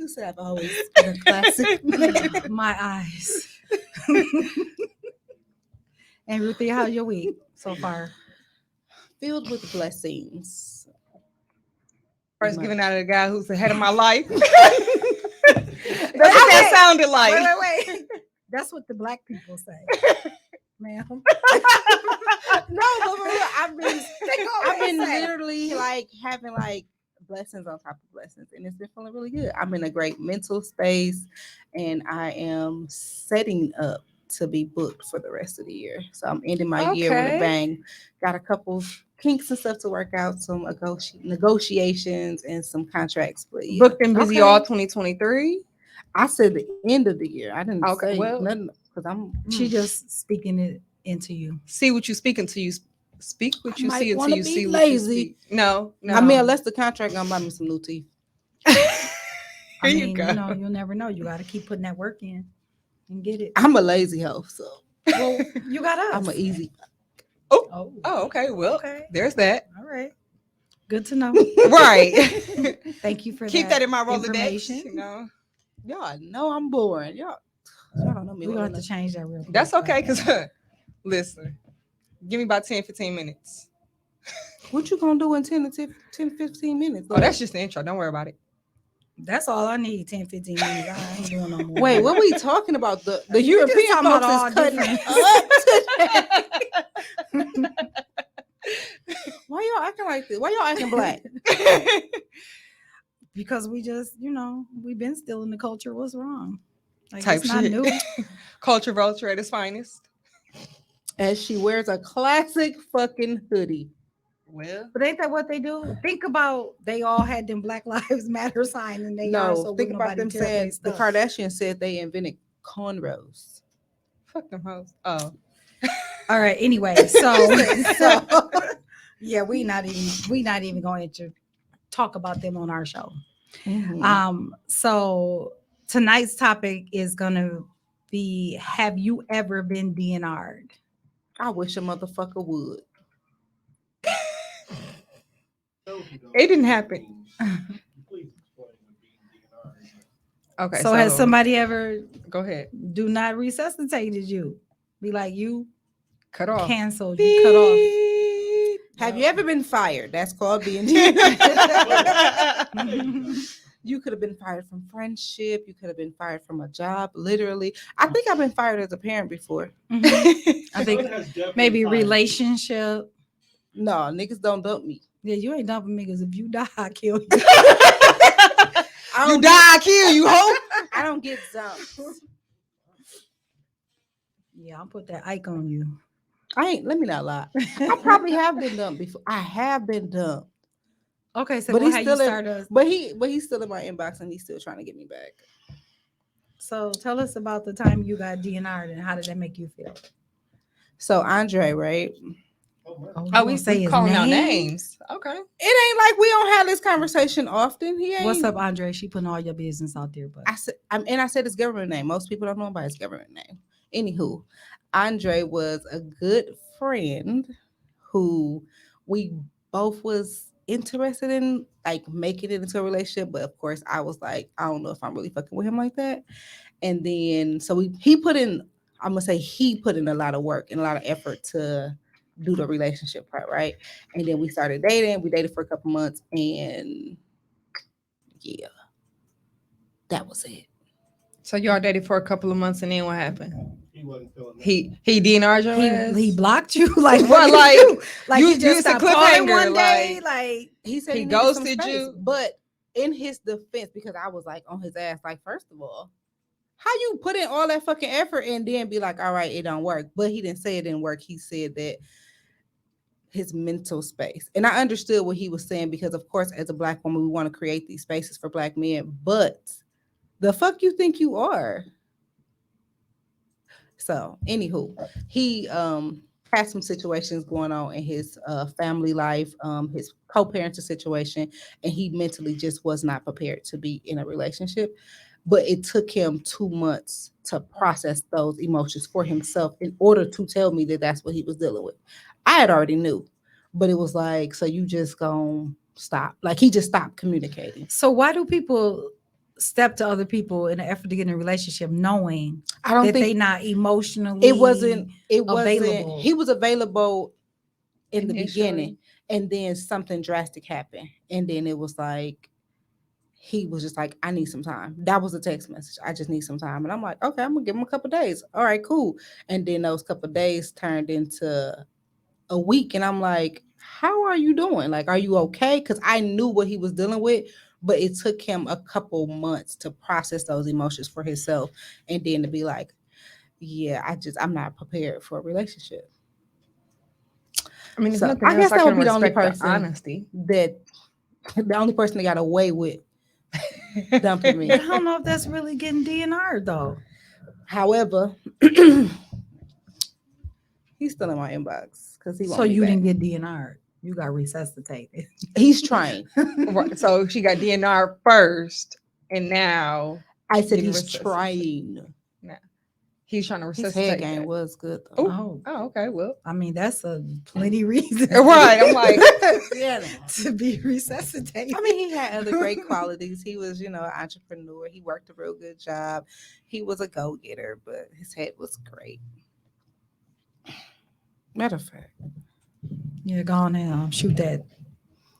You said I've always been a classic. My eyes. And Ruthie, how's your week so far? Filled with blessings. First Much. giving out of the guy who's ahead of my life. That's what that sounded like. Wait. That's what the black people say, ma'am. No, but for real, I've been literally like having like blessings on top of blessings, and it's been feeling really good. I'm in a great mental space, and I am setting up to be booked for the rest of the year. So I'm ending my year with a Okay. bang. Got a couple kinks and stuff to work out, some negotiations and some contracts. But yeah, Booked and busy Okay. all 2023. I said the end of the year. I didn't Okay, say well, nothing because I'm. She just speaking it into you. See what you speaking to you. Speak what I you might see until wanna you be see lazy. what you speak. No. I mean, unless the contract gonna buy me some new teeth. Here You you go. You know, you'll never know. You got to keep putting that work in and get it. I'm a lazy hoe, so Well, you got us. I'm an easy. Oh, Oh, okay. Well, okay. there's that. All right. Good to know. Right. Thank you for Keep that in my Rolodex. information. You know. Y'all know I'm boring. Y'all don't know me. We're well going to have to enough. change that real quick. That's okay. Because listen, give me about 10, 15 minutes. What you gonna do in 10 to 10, 15 minutes? Oh, that's just the intro. Don't worry about it. That's all I need, 10, 15 minutes. I ain't doing no more. Wait, what we talking about? The We just European talking about folks all is cutting different- up today. Why y'all acting like this? Why y'all acting black? Because we just, we've been still in the culture. What's wrong? Like, Type it's not shit. new. Culture vulture at its finest. As she wears a classic fucking hoodie. Well, But ain't that what they do? Think about they all had them Black Lives Matter sign and they No, so think wouldn't about nobody them tear up saying their the stuff. Kardashians said they invented cornrows. fuck them hoes. Oh, All right. Anyway, so yeah, we not even going to talk about them on our show. So tonight's topic is gonna be: have you ever been DNR'd? I wish a motherfucker would. it didn't happen. Please explain what being DNR is. Okay. So has somebody ever Go ahead. do not resuscitated you? Be like, you Cut off. canceled, you cut off. Beep. Have you ever been fired? That's called being You could have been fired from friendship. You could have been fired from a job. Literally, I think I've been fired as a parent before. Mhm. I Son think has definitely maybe fired. relationship. No, niggas don't dump me. Yeah, you ain't dumping me because if you die, I kill you. I You don't die, I kill you, hope. I don't get dumped. Yeah, I'll put that Ike on you. I ain't. Let me not lie. I probably have been dumped before. I have been dumped, Okay, so but what he's how you still in. start us? But he's still in my inbox and he's still trying to get me back. So tell us about the time you got DNR'd and how did that make you feel? So Andre, right? Oh, man. Oh, you we gonna say his calling out name? names. Okay. It ain't like we don't have this conversation often. He ain't. What's up, Andre? She putting all your business out there, but I said, and I said his government name. Most people don't know about his government name. Anywho, Andre was a good friend who we both was interested in, like making it into a relationship. But of course, I was like, I don't know if I'm really fucking with him like that. And then so he put in. I'm gonna say he put in a lot of work and a lot of effort to do the relationship part, right? And then we started dating. We dated for a couple months, and yeah, that was it. So y'all dated for a couple of months, and then what happened? He wasn't feeling that. He DNR'd your ass? he blocked you. Like What, did like, you do? Like you- you you just was a stopped calling cliffhanger, one day. Like He said He needed some ghosted space, you? but in his defense, because I was like on his ass, like, first of all, how you put in all that fucking effort and then be like, all right, it don't work. But he didn't say it didn't work. He said that his mental space. And I understood what he was saying because, of course, as a Black woman, we want to create these spaces for Black men. But the fuck you think you are? So, anywho, he had some situations going on in his family life, his co-parenting situation, and he mentally just was not prepared to be in a relationship. But it took him 2 months to process those emotions for himself in order to tell me that that's what he was dealing with. I had already knew, but it was like, so you just gonna stop? Like he just stopped communicating. so why do people step to other people in an effort to get in a relationship, knowing I don't that they think not emotionally it wasn't. available. He was available in the Initially. beginning, and then something drastic happened, and then it was like he was just like, I need some time. That was a text message. I just need some time. And I'm like, okay, I'm gonna give him a couple days. All right, cool. And then those couple days turned into a week. And I'm like, how are you doing? Like, are you okay? Because I knew what he was dealing with, but it took him a couple months to process those emotions for himself. And then to be like, yeah, I'm not prepared for a relationship. I mean, if So nothing I else, guess I that can would be the only respect the person honesty. that the only person that got away with dumping me. But I don't know if that's really getting DNR though. However, he's still in my inbox because he So won't be you back. didn't get DNR. You got resuscitated. He's trying. Right. So she got DNR first, and now I said Getting he's resuscitated. trying. he's trying to His head resuscitate game that. was good though. Oh, Oh, okay. Well, I mean that's a plenty reason. right. I'm like, Yeah. to be resuscitated. I mean, he had other great qualities. He was, an entrepreneur. He worked a real good job. He was a go-getter, but his head was great. Matter of fact. Yeah, go on and shoot that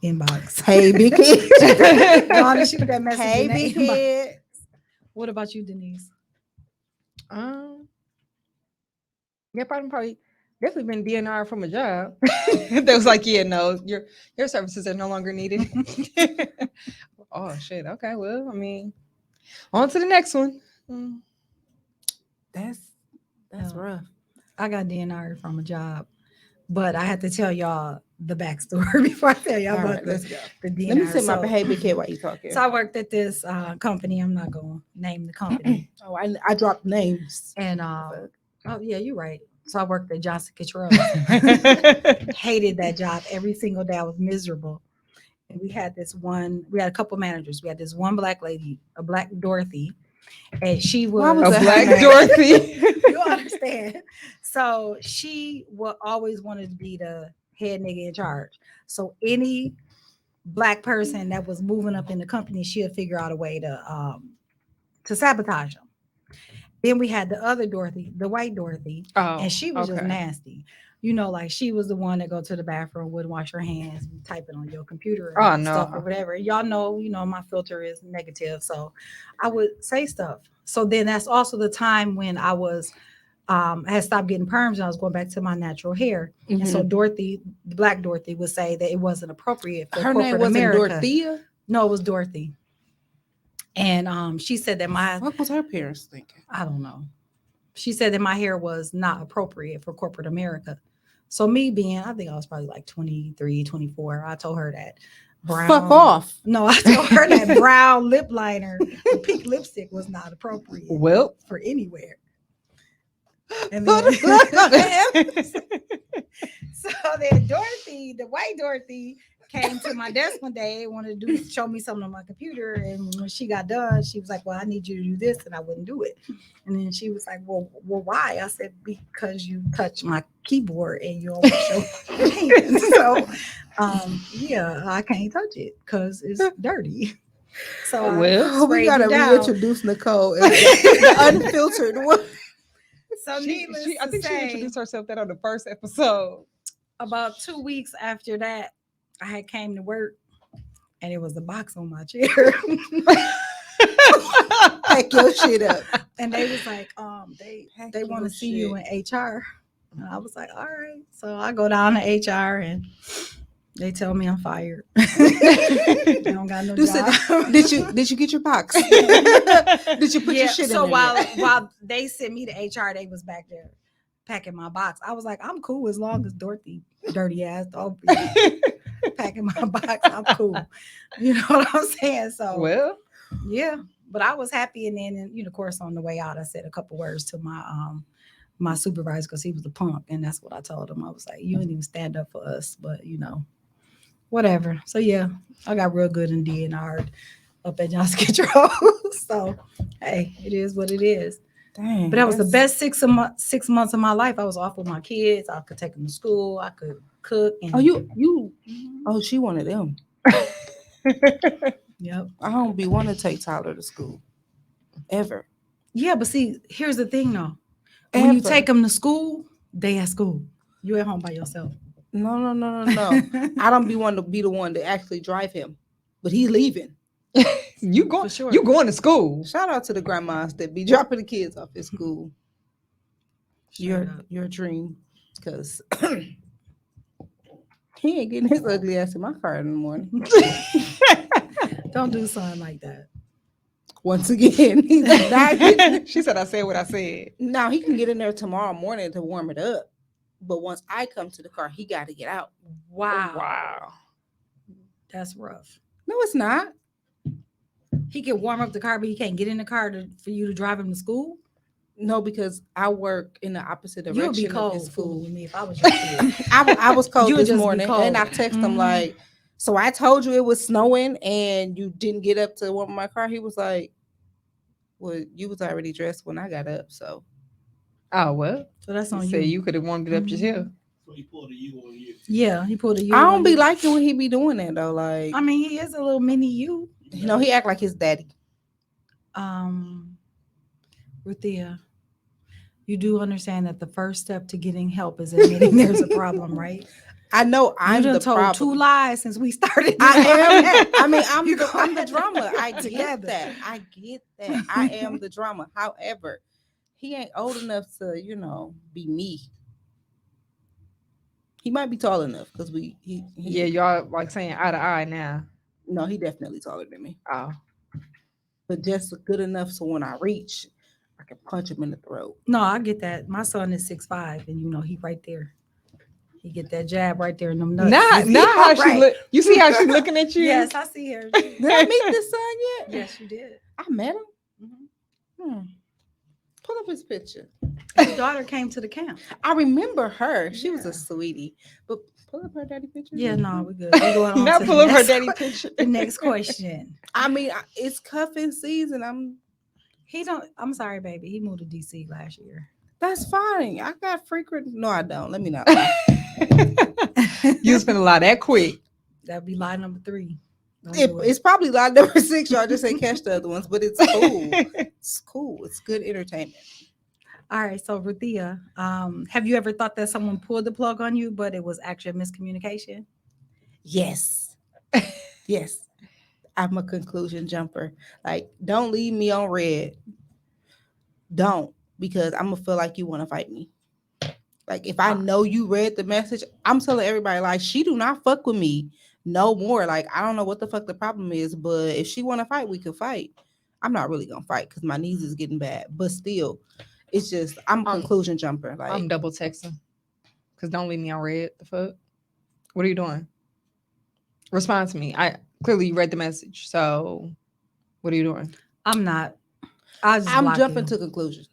inbox. Hey, big head. Go on and shoot that message. Hey, in that big inbox. head. What about you, Denise? yeah, probably definitely been DNR from a job. That was like, yeah, no, your services are no longer needed. Oh shit. Okay. Well, I mean, on to the next one. That's Oh. rough. I got DNR from a job, but I had to tell y'all the backstory before I tell y'all All about right, let's go. the DNR. Let me say my So- hey, big head while you talking. So I worked at this company. I'm not going to name the company. Oh, I dropped names. And oh yeah, you're right. So I worked at Johnson Controls. Hated that job every single day. I was miserable. And we had a couple managers. We had this one black lady, a black Dorothy, and she Why was was A that black her name? Dorothy. you understand. So she would always wanted to be the head nigga in charge. So any black person that was moving up in the company, she'll figure out a way to sabotage them. Then we had the other Dorothy, the white Dorothy, Oh, and she was just okay. nasty. Like she was the one that go to the bathroom, wouldn't wash her hands, be typing on your computer Oh, and stuff no. or whatever. Y'all know, my filter is negative, so I would say stuff. So then that's also the time when I was I had stopped getting perms and I was going back to my natural hair. And so Dorothy, the black Dorothy, would say that it wasn't appropriate for Her corporate name wasn't America. Dorothea. No, it was Dorothy. And she said that What was her parents thinking? I don't know. She said that my hair was not appropriate for corporate America. So me being, I think I was probably like 23, 24, I told her that brown. Fuck off. No, I told her that brown lip liner, the pink lipstick was not appropriate Well, for anywhere. And then, so then Dorothy, the white Dorothy, came to my desk one day, wanted to show me something on my computer. And when she got done, she was like, well, I need you to do this. And I wouldn't do it. And then she was like, well, why? I said, because you touched my keyboard and you always show your hands. So, yeah, I can't touch it because it's dirty. So Well, We gotta reintroduce Nicole as the unfiltered one. So needless I to think she say, introduced herself that on the first episode. about 2 weeks after that, I had came to work and it was a box on my chair. Pack your shit up. And they was like, they want to your see you shit. in HR. And I was like, all right. So I go down to HR and they tell me I'm fired. I don't got no job. Did you get your box? Did you put your shit so in there? while they sent me to HR, they was back there packing my box. I was like, I'm cool as long as Dorothy, dirty ass, don't be packing my box. I'm cool. You know what I'm saying? So Well, yeah, but I was happy. And then, of course, on the way out, I said a couple words to my supervisor because he was a punk, and that's what I told him. I was like, you didn't even stand up for us, but whatever. So yeah, I got real good in DNR'd up at Johnson Controls. So hey, it is what it is. Dang, But that was the best 6 months of my life. I was off with my kids. I could take them to school. I could cook. And Oh, you. Oh, she wanted them. Yep. I don't be want to take Tyler to school ever. Yeah, but see, here's the thing though. When you Ever. take them to school, they at school. You at home by yourself. No. I don't be wanting to be the one to actually drive him, but he leaving. You For going? sure. You going to school? Shout out to the grandmas that be dropping the kids off at school. Straight up. Your dream, because he ain't getting his ugly ass in my car in the morning. Don't do something like that. Once again, he's like, She said I said what I said. now he can get in there tomorrow morning to warm it up, but once I come to the car, he got to get out. Wow. Wow. That's rough. No, it's not. He can warm up the car, but he can't get in the car for you to drive him to school. No, because I work in the opposite You would be direction of his cold fooling school. with me if I was your kid. I was cold You would this just be morning, cold. and I text him Mhm. like, "So I told you it was snowing, and you didn't get up to warm my car." He was like, "Well, you was already dressed when I got up, so." Oh well. So that's You on said you. you could have warmed it up yourself. So he pulled a U on you. Yeah, he pulled a you. I on don't be you. liking when he be doing that though. Like, I mean, he is a little mini you. you know, he act like his daddy. Ruthia, you do understand that the first step to getting help is admitting there's a problem, right? I know I'm you done the told problem. 2 lies since we started. I am. I mean, You I'm the gonna drama. I get get together. that. I get that. I am the drama. However, he ain't old enough to, be me. He might be tall enough because Yeah, y'all like saying eye to eye now. no, he definitely taller than me. Oh. But just good enough so when I reach, I can punch him in the throat. No, I get that. My son is 6'5", and he right there. He get that jab right there in them nuts. Not how she Right. look. You see how she's looking at you? Yes, I see her. Did I meet this son yet? Yes, you did. I met him. Mhm. Pull up his picture. His daughter came to the camp. I remember her. She was Yeah. a sweetie. But pull up her daddy picture. Yeah, no, we're good. We're going on Not to pull the up her next daddy que- picture. The next question. I mean, it's cuffing season. I'm sorry, baby. He moved to DC last year. That's fine. I got frequent. No, I don't. Let me not lie. You spend a lot that quick. That'd be lie number 3. Don't do it. It's probably line number 6. Y'all just ain't catch the other ones, but it's cool. It's cool. It's good entertainment. All right, so Ruthia, have you ever thought that someone pulled the plug on you, but it was actually a miscommunication? Yes. Yes. I'm a conclusion jumper. Like, don't leave me on red. Don't, because I'm gonna feel like you want to fight me. Like, if I know you read the message, I'm telling everybody, like, she do not fuck with me no more. Like, I don't know what the fuck the problem is, but if she want to fight, we could fight. I'm not really gonna fight because my knees is getting bad, but still, it's just I'm a conclusion jumper. Like, I'm double texting. Cause don't leave me on red. The fuck? What are you doing? Respond to me. I clearly you read the message. So what are you doing? I'm not. I'm jumping to conclusions.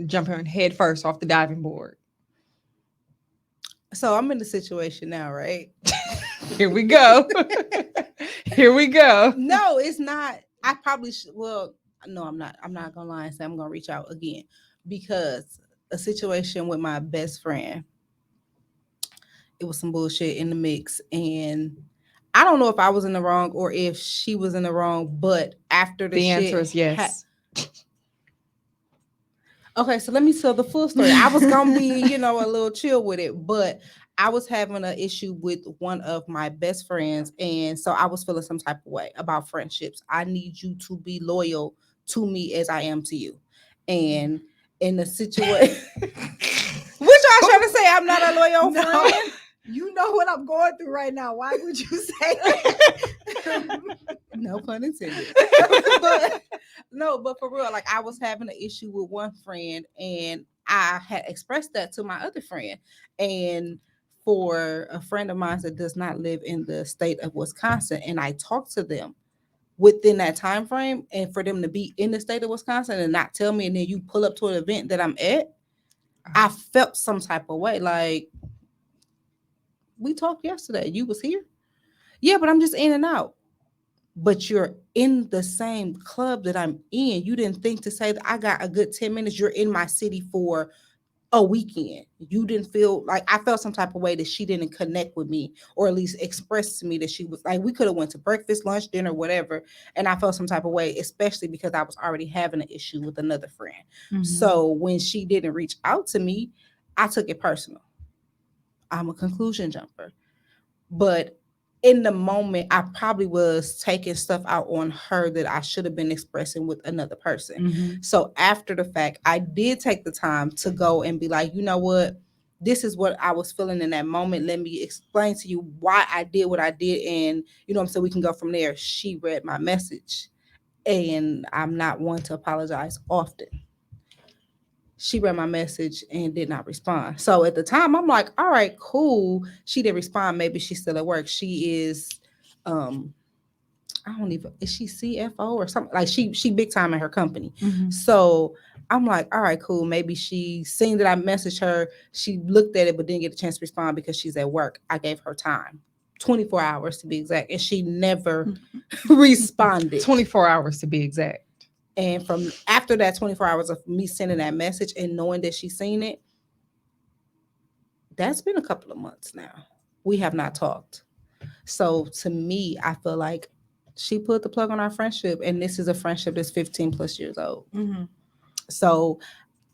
Jumping head first off the diving board. So I'm in the situation now, right? Here we go. Here we go. No, it's not. I probably should. Well, no, I'm not. I'm not gonna lie and say I'm gonna reach out again because a situation with my best friend. It was some bullshit in the mix, and I don't know if I was in the wrong or if she was in the wrong. But after The shit answer is yes. Okay, so let me tell the full story. I was gonna be, a little chill with it, but I was having an issue with one of my best friends, and so I was feeling some type of way about friendships. I need you to be loyal to me as I am to you, and in the situation, what y'all trying to say? I'm not a loyal No. friend. You know what I'm going through right now. Why would you say that? No pun intended. But for real, like I was having an issue with one friend, and I had expressed that to my other friend. And for a friend of mine that does not live in the state of Wisconsin, and I talked to them within that time frame, and for them to be in the state of Wisconsin and not tell me, and then you pull up to an event that I'm at, I felt some type of way. Like, we talked yesterday. You was here? Yeah, but I'm just in and out. But you're in the same club that I'm in. You didn't think to say that I got a good 10 minutes. You're in my city for a weekend. You didn't feel like I felt some type of way that she didn't connect with me, or at least express to me that she was like, we could have went to breakfast, lunch, dinner, whatever. And I felt some type of way, especially because I was already having an issue with another friend. So when she didn't reach out to me, I took it personal. I'm a conclusion jumper. But in the moment, I probably was taking stuff out on her that I should have been expressing with another person. So after the fact, I did take the time to go and be like, you know what? This is what I was feeling in that moment. Let me explain to you why I did what I did. And, you know what I'm saying? We can go from there. She read my message. And I'm not one to apologize often. She read my message and did not respond. So at the time, I'm like, all right, cool. She didn't respond. Maybe she's still at work. She is, um, I don't even, is she CFO or something? Like she big time in her company. So I'm like, all right, cool. Maybe she seen that I messaged her. She looked at it but didn't get a chance to respond because she's at work. I gave her time. 24 hours to be exact. And she never responded. 24 hours to be exact. And from after that 24 hours of me sending that message and knowing that she's seen it, that's been a couple of months now. We have not talked. So to me, I feel like she put the plug on our friendship, and this is a friendship that's 15 plus years old. So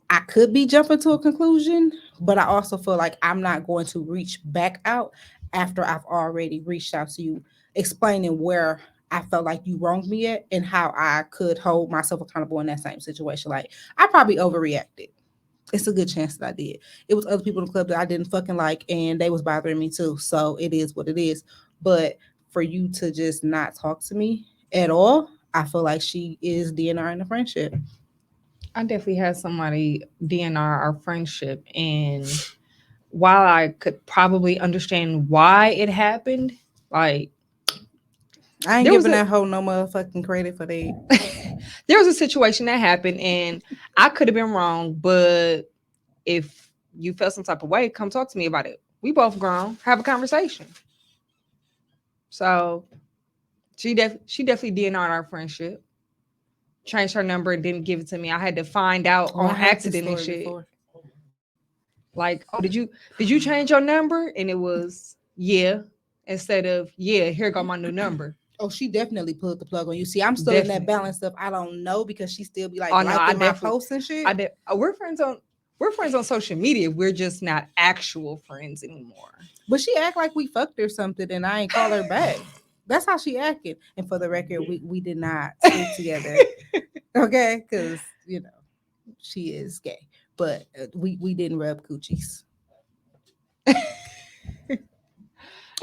I could be jumping to a conclusion, but I also feel like I'm not going to reach back out after I've already reached out to you, explaining where I felt like you wronged me at and how I could hold myself accountable in that same situation. Like, I probably overreacted. It's a good chance that I did. It was other people in the club that I didn't fucking like, and they was bothering me too. So it is what it is. But for you to just not talk to me at all, I feel like she is DNR in the friendship. I definitely had somebody DNR our friendship, and while I could probably understand why it happened, like I ain't there was giving a that hoe no motherfucking credit for that. there was a situation that happened, and I could have been wrong, but if you felt some type of way, come talk to me about it. We both grown, have a conversation. So she definitely DNR'd our friendship. Changed her number and didn't give it to me. I had to find out Oh, I on heard this accident and story shit. before. Like, oh, did you change your number? And it was yeah, instead of yeah, here go my new number. Oh, she definitely put the plug on you. See, I'm still in that Definitely. balance of I don't know because she still be like Oh no, I liking my definitely posts and shit. I did. We're friends on social media. We're just not actual friends anymore. But she act like we fucked or something, and I ain't call her back. That's how she acted. And for the record, we did not sleep together, okay? Because you know she is gay, but we didn't rub coochies.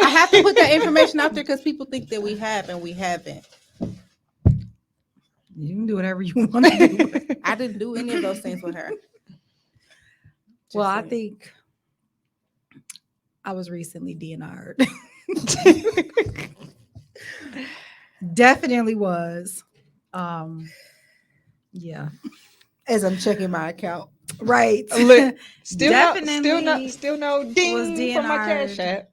I have to put that information out there because people think that we have and we haven't. You can do whatever you want to do. I didn't do any of those things with her. Well, I saying. think I was recently DNR'd. Definitely was. Yeah. As I'm checking my account. Right. Look, still Definitely no ding from my cash DNR'd. app.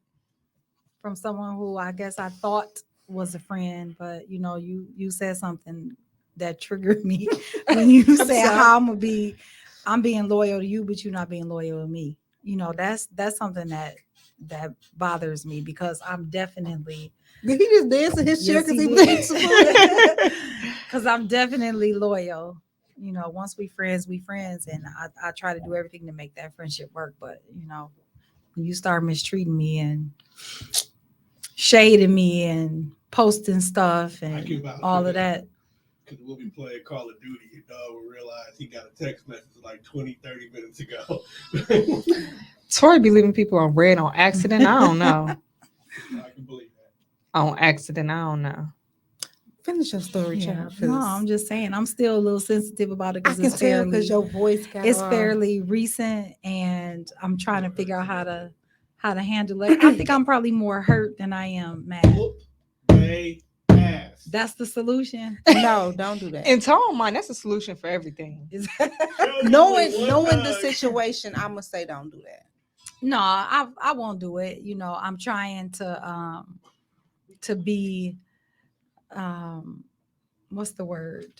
From someone who I guess I thought was a friend, but you know, you said something that triggered me when you said sorry. how I'm being loyal to you, but you're not being loyal to me. You know, that's something that bothers me because I'm definitely Did he just dance in his chair yes, because he he did. was supporting? Because I'm definitely loyal. You know, once we friends, and I try to do everything to make that friendship work. But you know, when you start mistreating me and shading me and posting stuff and all of that. Because we'll be playing Call of Duty, your dog will realize he got a text message like 20, 30 minutes ago. Tori be leaving people on red on accident. I don't know. I can believe that. On accident, I don't know. Finish your story, Yeah, child. no, I'm just saying I'm still a little sensitive about it I because can it's tell fairly because your voice got it's all- fairly recent and I'm trying to figure out how to handle it. I think I'm probably more hurt than I am mad. Whoop they ass. That's the solution. No, don't do that. In Tone mind, that's a solution for everything. knowing the situation, I'm gonna say don't do that. No, I won't do it. You know, I'm trying to be what's the word?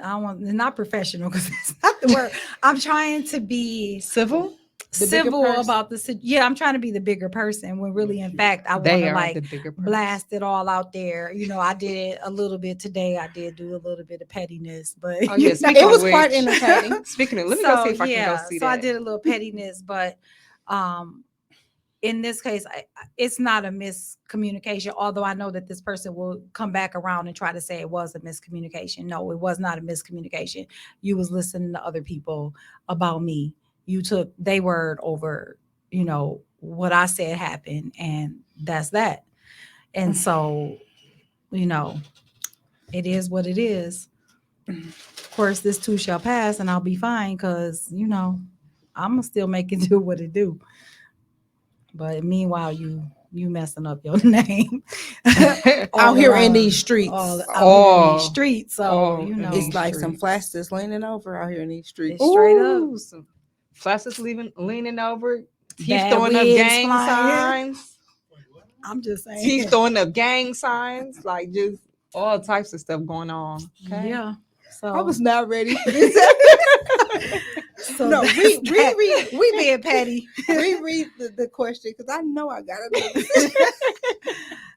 I don't want not professional because that's not the word. I'm trying to be Civil? The bigger civil person? about the yeah, I'm trying to be the bigger person when really in fact I want They to are like the bigger person. blast it all out there. I did a little bit today. I did do a little bit of pettiness, but Oh, yeah, It speaking was of quite which, entertaining. speaking of, let me go see if I can go yeah, see so I that. did a little pettiness, but um in this case, it's not a miscommunication, although I know that this person will come back around and try to say it was a miscommunication. No, it was not a miscommunication. You was listening to other people about me. You took they word over, what I said happened, and that's that. And so, you know, it is what it is. Of course, this too shall pass, and I'll be fine because, I'm gonna still make it do what it do. But meanwhile, you messing up your name Out all here in around, these streets. all out here in these Oh, streets. So oh, in It's these like some streets. flats leaning over out here in these streets. It's straight up Ooh, some flashes leaning over, teeth bad throwing up wigs gang flying. signs, Wait, what? I'm just teeth saying, throwing up gang signs, like just all types of stuff going on. Okay. yeah. I So was not ready for this. so No, that's that. reread We being petty. reread the question because I know I got it.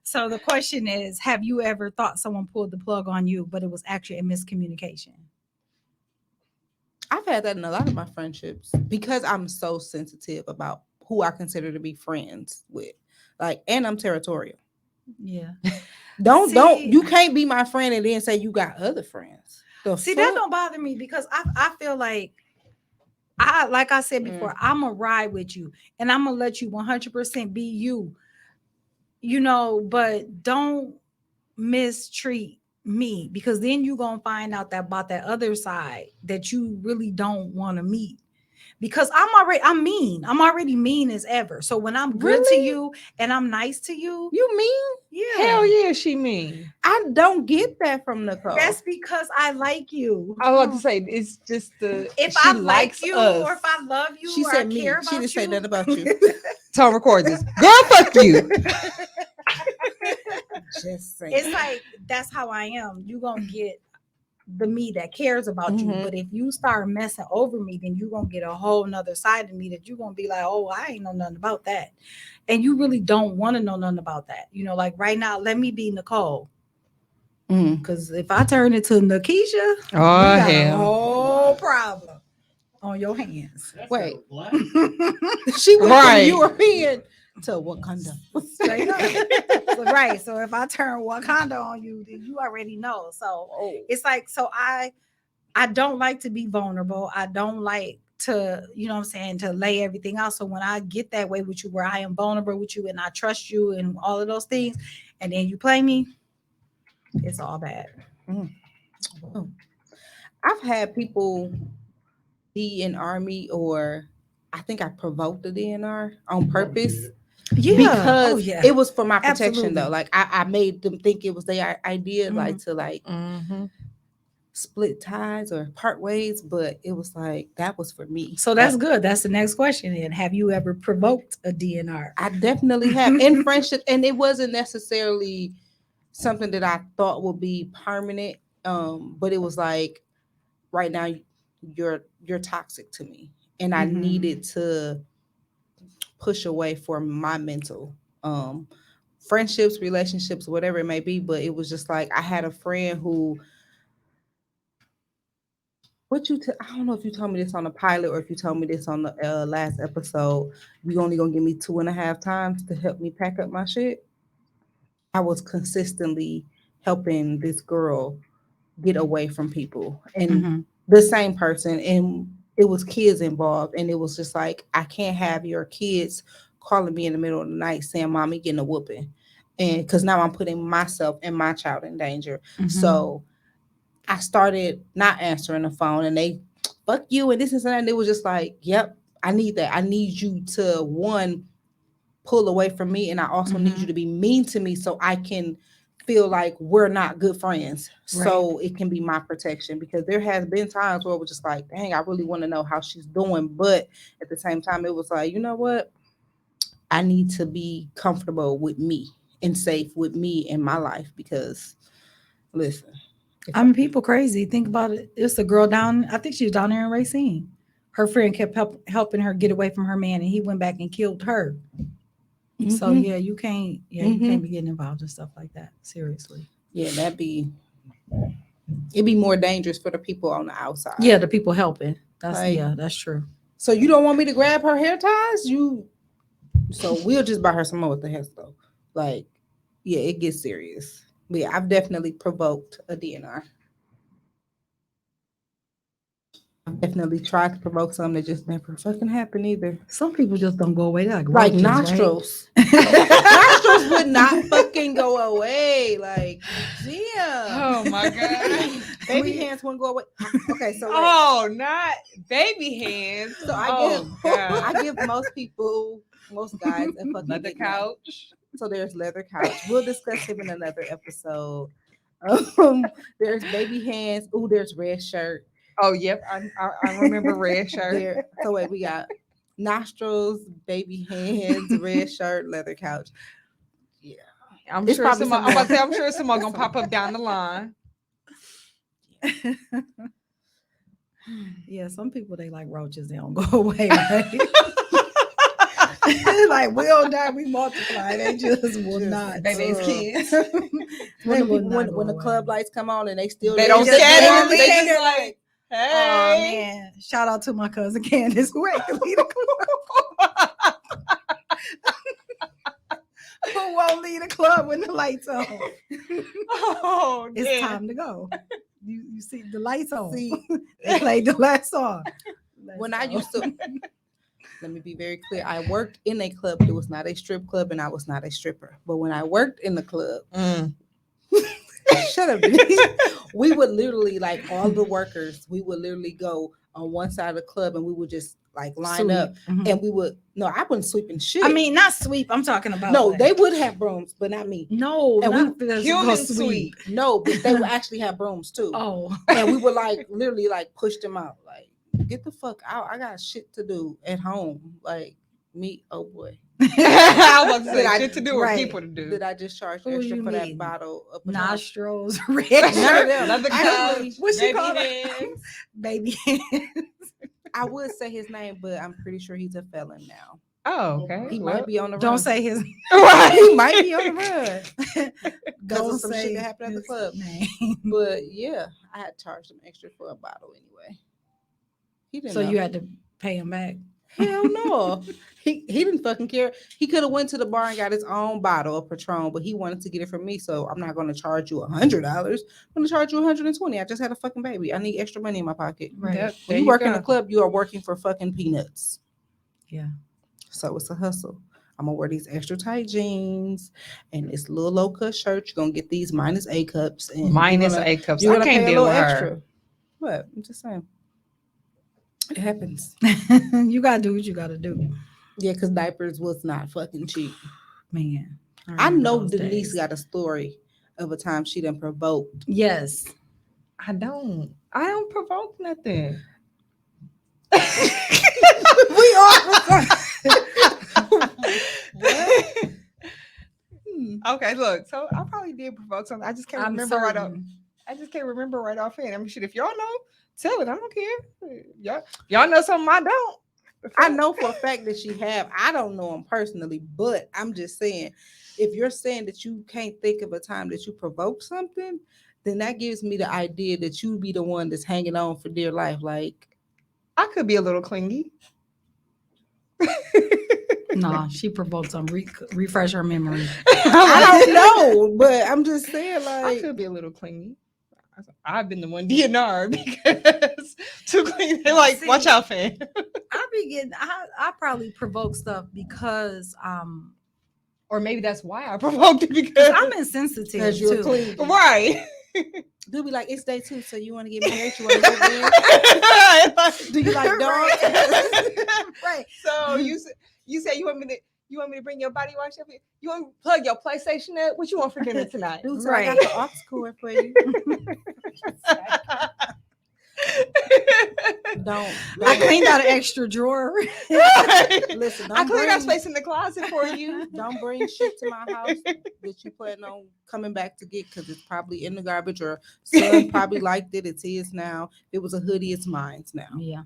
So the question is, have you ever thought someone pulled the plug on you, but it was actually a miscommunication? I've had that in a lot of my friendships because I'm so sensitive about who I consider to be friends with. Like, and I'm territorial. Yeah. Don't See, you can't be my friend and then say you got other friends. The see that fuck? don't bother me because I feel like I said Mm. before, I'm gonna ride with you and I'm gonna let you 100% be you, but don't mistreat me because then you're gonna find out that about that other side that you really don't want to meet. Because I'm mean. I'm already mean as ever. So when I'm good to Really? you and I'm nice to you, You mean? yeah. Hell yeah, she mean. I don't get that from Nicole. That's because I like you. I was about to say it's just the If she I like likes you us. or if I love you She or I said me. care She about didn't say you. nothing about you. Tom record this. Girl, fuck you. Just saying. It's like that's how I am. You gonna get the me that cares about you. Mhm. But if you start messing over me, then you gonna get a whole nother side of me that you gonna be like, oh, I ain't know nothing about that. And you really don't want to know nothing about that. Like right now, let me be Nicole. Mm. Because if I turn into Nikisha, Oh, you got a hell. whole problem on your hands. That's Wait. so black. She went from Right. European to Wakanda. Straight up. So, right. So if I turn Wakanda on you, then you already know. So Oh. it's like, so I don't like to be vulnerable. I don't like to, what I'm saying, to lay everything out. So when I get that way with you, where I am vulnerable with you and I trust you and all of those things, and then you play me, it's all bad. Oh. I've had people DNR me, or I think I provoked the DNR on purpose Yeah. because Oh yeah. it was for my protection Absolutely. though. Like I made them think it was their idea, like to like Mm-hmm. split ties or part ways, but it was like that was for me. So that's Like, good. That's the next question. And have you ever provoked a DNR? I definitely have in friendship, and it wasn't necessarily something that I thought would be permanent. But it was like right now you're toxic to me, and I Mhm. needed to push away for my mental friendships, relationships, whatever it may be. But it was just like I had a friend who I don't know if you told me this on the pilot or if you told me this on the last episode. You only gonna give me 2.5 times to help me pack up my shit. I was consistently helping this girl get away from people and Mhm. the same person, and it was kids involved, and it was just like I can't have your kids calling me in the middle of the night saying mommy getting a whooping, and because now I'm putting myself and my child in danger. Mhm. So I started not answering the phone, and they fuck you and this and that, and it was just like, yep, I need that. I need you to one pull away from me, and I also need you Mhm. to be mean to me so I can feel like we're not good friends, Right. so it can be my protection. Because there has been times where it was just like, dang, I really want to know how she's doing, but at the same time it was like, you know what, I need to be comfortable with me and safe with me in my life. Because listen, I mean, people crazy. Think about it. It's a girl down. I think she was down there in Racine. Her friend kept helping her get away from her man, and he went back and killed her. So Mhm. yeah, you can't. Yeah, you can't be getting involved in stuff like that. Seriously. Yeah, it'd be more dangerous for the people on the outside. Yeah, the people helping. That's Like- yeah, that's true. So you don't want me to grab her hair ties? So we'll just buy her some more with the hair though. Like, yeah, it gets serious. But yeah, I've definitely provoked a DNR. I've definitely tried to provoke something that just never fucking happened either. Some people just don't go away. They're Like roaches, nostrils. right? Nostrils would not fucking go away. Like, damn. Oh my god. Baby hands wouldn't go away. Okay, so wait. Oh, not baby hands. So Oh, God. I give most guys a fucking Leather good name. couch. So there's leather couch. We'll discuss him in another episode. There's baby hands. Ooh, there's red shirt. Oh, yep. I remember red shirt. There. So wait, we got nostrils, baby hands, red shirt, leather couch. Yeah. I'm It's sure probably someone. some I'm about to more. say. I'm sure someone gonna pop up down the line. Yeah, some people they like roaches. They don't go away. Right? Like we don't die, we multiply. They just will Just not. Baby's Ugh. kids. When the, will people, not when go the club away. lights come on and they still They there, don't just scatter. there, They there, just like, Oh hey. man! Shout out to my cousin Candace who ain't to leave the club. Who won't leave the club when the lights on? Oh, It's damn. time to go. You see the lights on. See, They played the last song. when I used to, let me be very clear. I worked in a club. It was not a strip club, and I was not a stripper. But when I worked in the club, Mm. shut up, Denise. We would literally, like all the workers, we would literally go on one side of the club, and we would just like line up, Mhm. and we would. No, I wasn't sweeping shit. I mean, not sweep. I'm talking about. no, like- they would have brooms, but not me. No, And not we- physical Human sweep. sweep. No, but they would actually have brooms too. Oh, And we would like literally like push them out, like get the fuck out. I got shit to do at home. Like me, oh boy. I was about to Did I- say shit to do or right. people to do. Did I just charge Who extra you for that mean? bottle of Patron? nostrils, red None of shirt, them. Leather Actually, couch, what she baby call it? hands. baby. I would say his name, but I'm pretty sure he's a felon now. Oh, okay. He Well, might be on the run. Don't say his. right. He might be on the run. Don't of some shit say that happened at the his club. name. But yeah, I had charged him extra for a bottle anyway. He didn't. So know. you had to pay him back. Hell no. He didn't fucking care. He could have went to the bar and got his own bottle of Patron, but he wanted to get it from me. So I'm not going to charge you $100. I'm going to charge you $120. I just had a fucking baby. I need extra money in my pocket. Right. Yep, When there you work in go. a club, you are working for fucking peanuts. Yeah. So it's a hustle. I'm gonna wear these extra tight jeans and this little low cut shirt. You're gonna get these minus A cups and Minus you're gonna, A cups. You're I gonna can't pay a deal little with extra. her. What? I'm just saying. It happens. You gotta do what you gotta do, Yeah, because diapers was not fucking cheap. man. I remember know those Denise days. got a story of a time she done provoked. Yes. I don't provoke nothing. We are. Okay, look. So I probably did provoke something. I just can't I'm remember right off. certain. I just can't remember right offhand. I mean, shit. If y'all know, tell it. I don't care. Y'all know something I don't. I know for a fact that she have. I don't know him personally, but I'm just saying, if you're saying that you can't think of a time that you provoked something, then that gives me the idea that you be the one that's hanging on for dear life. Like, I could be a little clingy. Nah, she provoked some. Refresh her memory. I don't know, but I'm just saying, I like, could be a little clingy. I've been the one DNR because too clingy. They're like, See, watch out, fan. I probably provoke stuff because Or maybe that's why I provoked it because I'm insensitive because you're too. clean. right. They'll be like, it's day 2, so you want to get married? You want to live in? Do you like dogs? Right. So you say you want me to bring your body wash up here? You want me to plug your PlayStation up? What you want for dinner tonight? Dude, so Right. I got the aux cord for you. Don't I cleaned out an extra drawer. listen. I Don't cleaned out bring, space in the closet for you. don't bring shit to my house that you plan on coming back to get because it's probably in the garbage or son probably liked it. It's his now. If it was a hoodie, it's mine now. Yeah.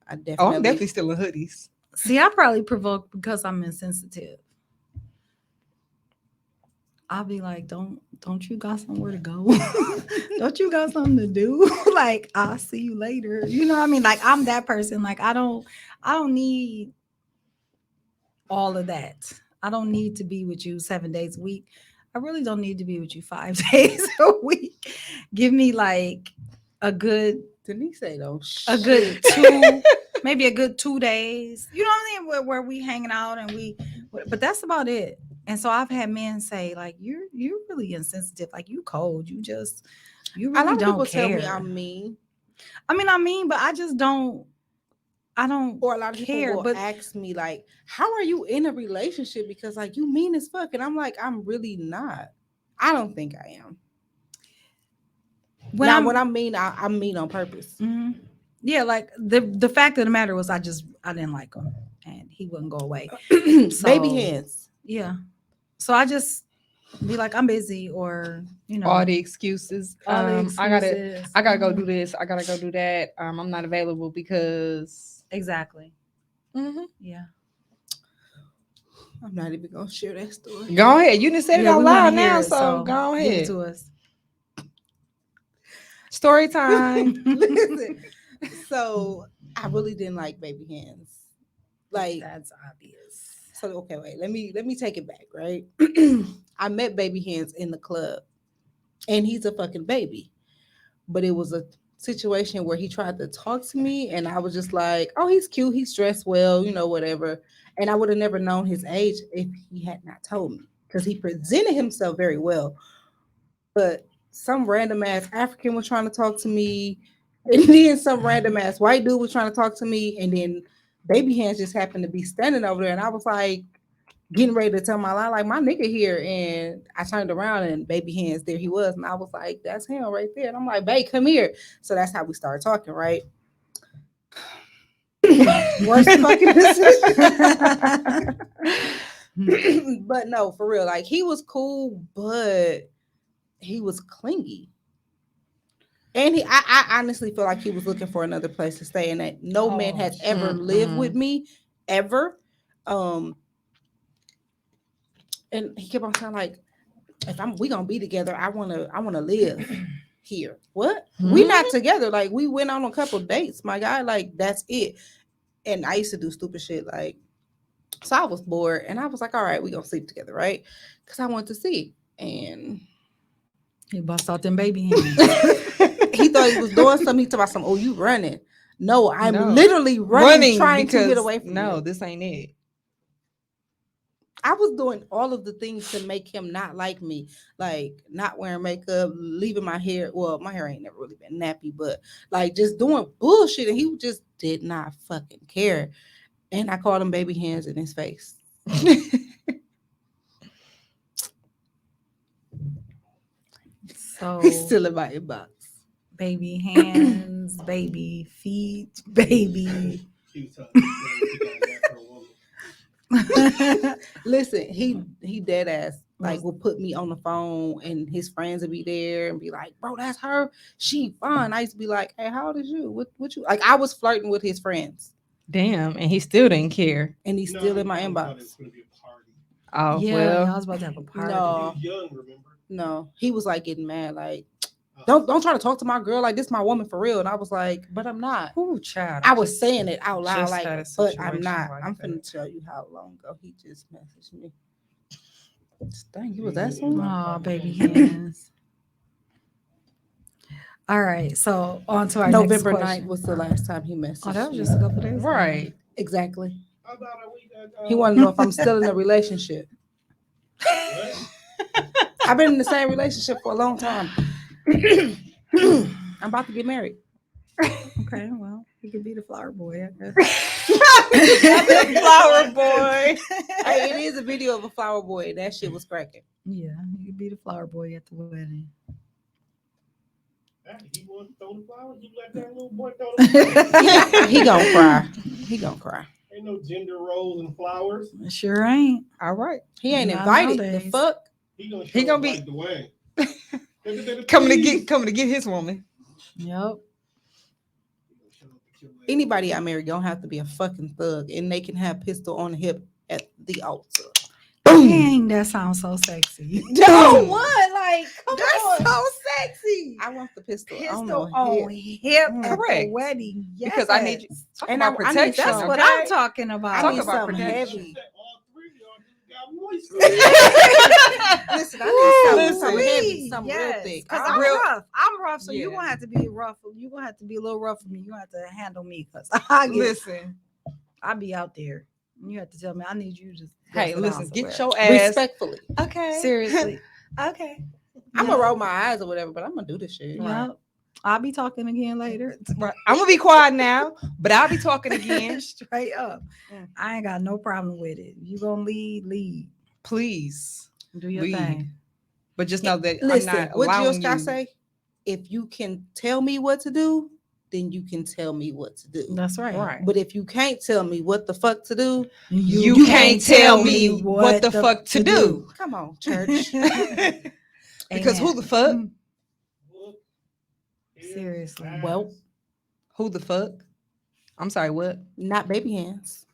I Oh, I'm definitely. definitely still in hoodies. See, I probably provoke because I'm insensitive. I'll be like, don't you got somewhere to go? Don't you got something to do? Like, I'll see you later. You know what I mean? Like, I'm that person. Like, I don't need all of that. I don't need to be with you 7 days a week. I really don't need to be with you 5 days a week. Give me like a good Denise say though. a good 2, maybe a good 2 days. You know what I mean? Where we hanging out and but that's about it. And so I've had men say like, you're really insensitive. Like you cold. You A really lot of don't people care. tell me I'm mean, I mean, but I just don't. I don't or a lot of people care. will But ask me like, "How are you in a relationship?" Because like you mean as fuck, and I'm like, I'm really not. I don't think I am. when Now, when I mean, I'm mean on purpose. Mhm. Yeah, like the fact of the matter was, I didn't like him, and he wouldn't go away. Baby So, hands. Yeah, so I just be like, I'm busy, or All the excuses. all the I excuses. gotta go do this. I gotta go do that. I'm not available because. Exactly. Mhm. Yeah. I'm not even gonna share that story. Go ahead. You didn't say it Yeah, out we want loud to hear now, it. so go give it ahead. to us. Story time. Listen, so I really didn't like baby hands. Like, That's obvious. so okay, wait. Let me take it back. Right, I met baby hands in the club, and he's a fucking baby. But it was a situation where he tried to talk to me, and I was just like, "Oh, he's cute. He's dressed well, whatever." And I would have never known his age if he had not told me, because he presented himself very well. But some random ass African was trying to talk to me, and then some random ass white dude was trying to talk to me, and then baby hands just happened to be standing over there, and I was like, getting ready to tell my lie, like my nigga here, and I turned around and baby hands, there he was, and I was like, that's him right there, and I'm like, babe, come here. So that's how we started talking, right? Worst fucking decision. But no, for real, like he was cool, but he was clingy. And I honestly feel like he was looking for another place to stay, and that no man has ever lived with me, ever. And he kept on saying like, if we gonna be together, I wanna live here. What? We not together. Like we went on a couple dates, my guy. Like that's it. And I used to do stupid shit. Like, so I was bored, and I was like, all right, we gonna sleep together, right? Because I wanted to see. And He bust out them baby hands. he thought he was doing something. He talking about some. Oh, you running? No, I'm No. literally running trying to because get away from you. this ain't it. I was doing all of the things to make him not like me, like not wearing makeup, leaving my hair. Well, my hair ain't never really been nappy, but like just doing bullshit, and he just did not fucking care. And I called him baby hands in his face. So He's still in my inbox. baby hands, baby feet, baby. He was telling me he got a natural woman. Listen, he dead ass like will put me on the phone, and his friends would be there and be like, bro, that's her. She fine. I used to be like, hey, how old is you? What you like? I was flirting with his friends, Damn, and he still didn't care. and he's No, still in my I thought it inbox. was going to be a party. Oh Yeah, well. I was about to have a party. No. He was young, remember? No, he was like getting mad, like, don't try to talk to my girl like this my woman for real. And I was like, but I'm not. Ooh, child. I was saying it out loud, just like, had a but I'm situation not. like I'm that. finna tell you how long ago he just messaged me. Dang, you was that soon? Oh, baby hands. All right, so on to our November next 9th question. was the last time he messaged Oh, that was me. just a couple days ago. Right. Exactly. About a week ago. He wanted to know if I'm still in a relationship. What? I've been in the same relationship for a long time. I'm about to get married. Okay, well, he could be the flower boy, I guess. Flower boy. Hey, it is a video of a flower boy. That shit was cracking. Yeah, he could be the flower boy at the wedding. He wants to throw the flowers. You let that little boy throw the flowers. He gonna cry. He gonna cry. Ain't no gender roles and flowers. Sure ain't. All right. He ain't Not invited. The nowadays. fuck? He gonna He show gonna up be- like Dwayne. coming to get his woman. Yep. Anybody out married gonna have to be a fucking thug, and they can have pistol on the hip at the altar. Dang, that sounds so sexy. No, what? Like, come on. That's so sexy. I want the pistol. I Pistol don't know. on hip at the Correct. wedding. Yes. Because I need you. Talk And about I need protection. That's what okay? I'm talking about. I Talk need about something protection. heavy. All three of y'all just got moist. Listen, I need something Listen. heavy, something real thick. Because I I'm don't- rough. I'm rough, so you're Yeah. gonna have to be rough. You're gonna have to be a little rough for me. You have to handle me because Listen. I'll be out there. You have to tell me I need you to Hey, go listen. sit Get down your ass. Respectfully. Okay. seriously. Okay. I'm gonna roll my eyes or whatever, but I'm gonna do this shit. Yep. I'll be talking again later. Right. I'm gonna be quiet now, but I'll be talking again. Straight up. Mm. I ain't got no problem with it. You gonna lead. Please Do your lead. thing. But just know that Listen, I'm not what Jill allowing Scott you. say? If you can tell me what to do, then you can tell me what to do. That's right. Right. But if you can't tell me what the fuck to do, You can't tell me what the fuck to do. come on, church. Because who the fuck? Seriously. Well, Who the fuck? I'm sorry, what? not baby hands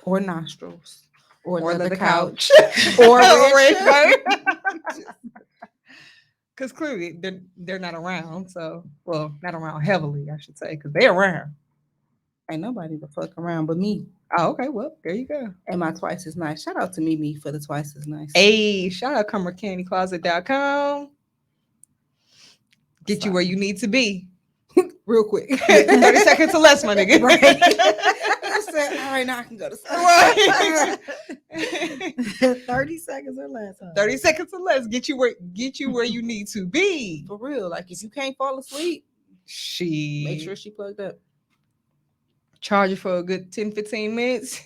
or nostrils or, Or leather the couch. couch. Or Or red red shirt. Because clearly they're not around. So, well, not around heavily, I should say, because they're around. Ain't nobody to fuck around but me. Oh, okay. Well, there you go. And my twice as nice. Shout out to Mimi for the twice as nice. Hey, shout out CumberCandyCloset.com. Get you where you need to be. Real quick. 30 seconds or less, my nigga. Right. I said, all right, now I can go to sleep. Right. 30 seconds or less. Huh? 30 seconds or less. Get you where you need to be. For real. Like if you can't fall asleep, She make sure she plugged up. charge you for a good 10-15 minutes.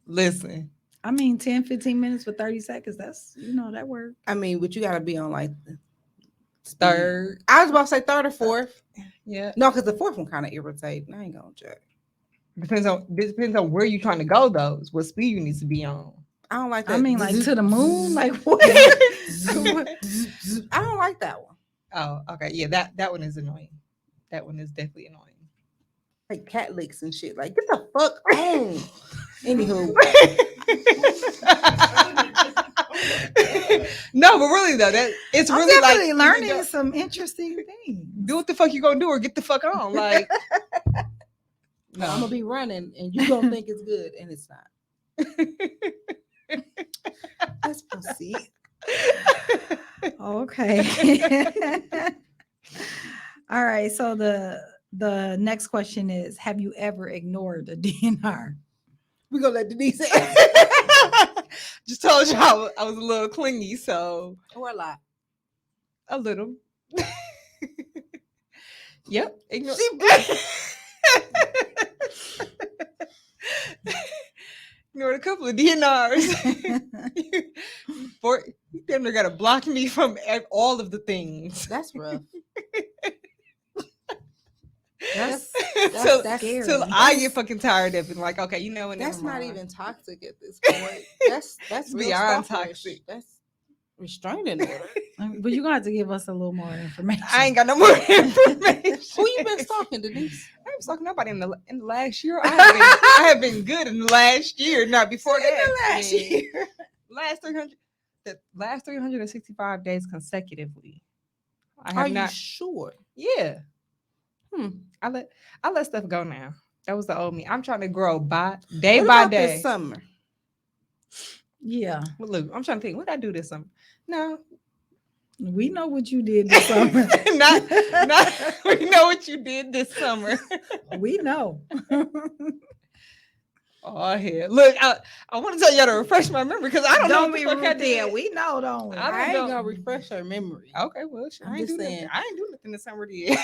Listen. I mean, 10, 15 minutes for 30 seconds. That's, that works. I mean, but you gotta be on like the Third. I was about to say third or fourth. Yeah. No, because the fourth one kind of irritating. I ain't gonna check. Depends on where you're trying to go though. It's what speed you need to be on. I don't like that. I mean, like to the moon? Like what? I don't like that one. Oh, okay. Yeah, that one is annoying. That one is definitely annoying. Like cat licks and shit. Like, get the fuck on. Anywho. No, but really though, that it's I'm really like definitely learning some interesting things. do what the fuck you gonna do or get the fuck on. Like No, I'm gonna be running and you gonna think it's good and it's not. Let's proceed. Okay. All right. So the next question is: have you ever ignored a DNR? We're gonna let Denise answer. Just told you I was a little clingy, so Or a lot. a little. Yep. Ignore. Ignored a couple of DNRs. You damn near gotta block me from all of the things. That's rough. That's till, scary. till I get fucking tired of it. Like, okay, you know what? That's never not mind. even toxic at this point. That's real beyond stalkerish. toxic. That's restraining order. But you're gonna have to give us a little more information. I ain't got no more information. Who you been stalking, Denise? I haven't stalked nobody in the last year. I have been good in the last year. Not before that. Yeah. The last 365 days consecutively. I have Are you not. sure? Yeah. Hmm. I let stuff go now. That was the old me. I'm trying to grow day What by about day. this summer? Yeah, Well, look, I'm trying to think. What did I do this summer? No, we know what you did this summer. not. We know what you did this summer. We know. Oh hell! Look, I want to tell y'all to refresh my memory because I don't know what be the fuck I rude did. there. We know, don't we? I I ain't don't- gonna refresh her memory. Okay, well, shit, I'm I ain't just do nothing. saying. I ain't do nothing this summer, did.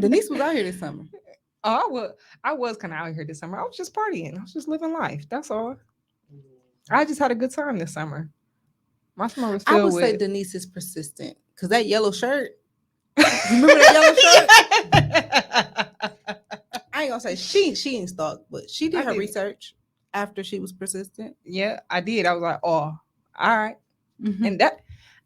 Denise was out here this summer. Oh, I was kind of out here this summer. I was just partying. I was just living life. That's all. I just had a good time this summer. My summer was I filled would with. say Denise is persistent because that yellow shirt, Remember that yellow shirt? I ain't gonna say she ain't stalked, but she did I her did. research after she was persistent. Yeah, I did. I was like, oh, all right. Mhm. And that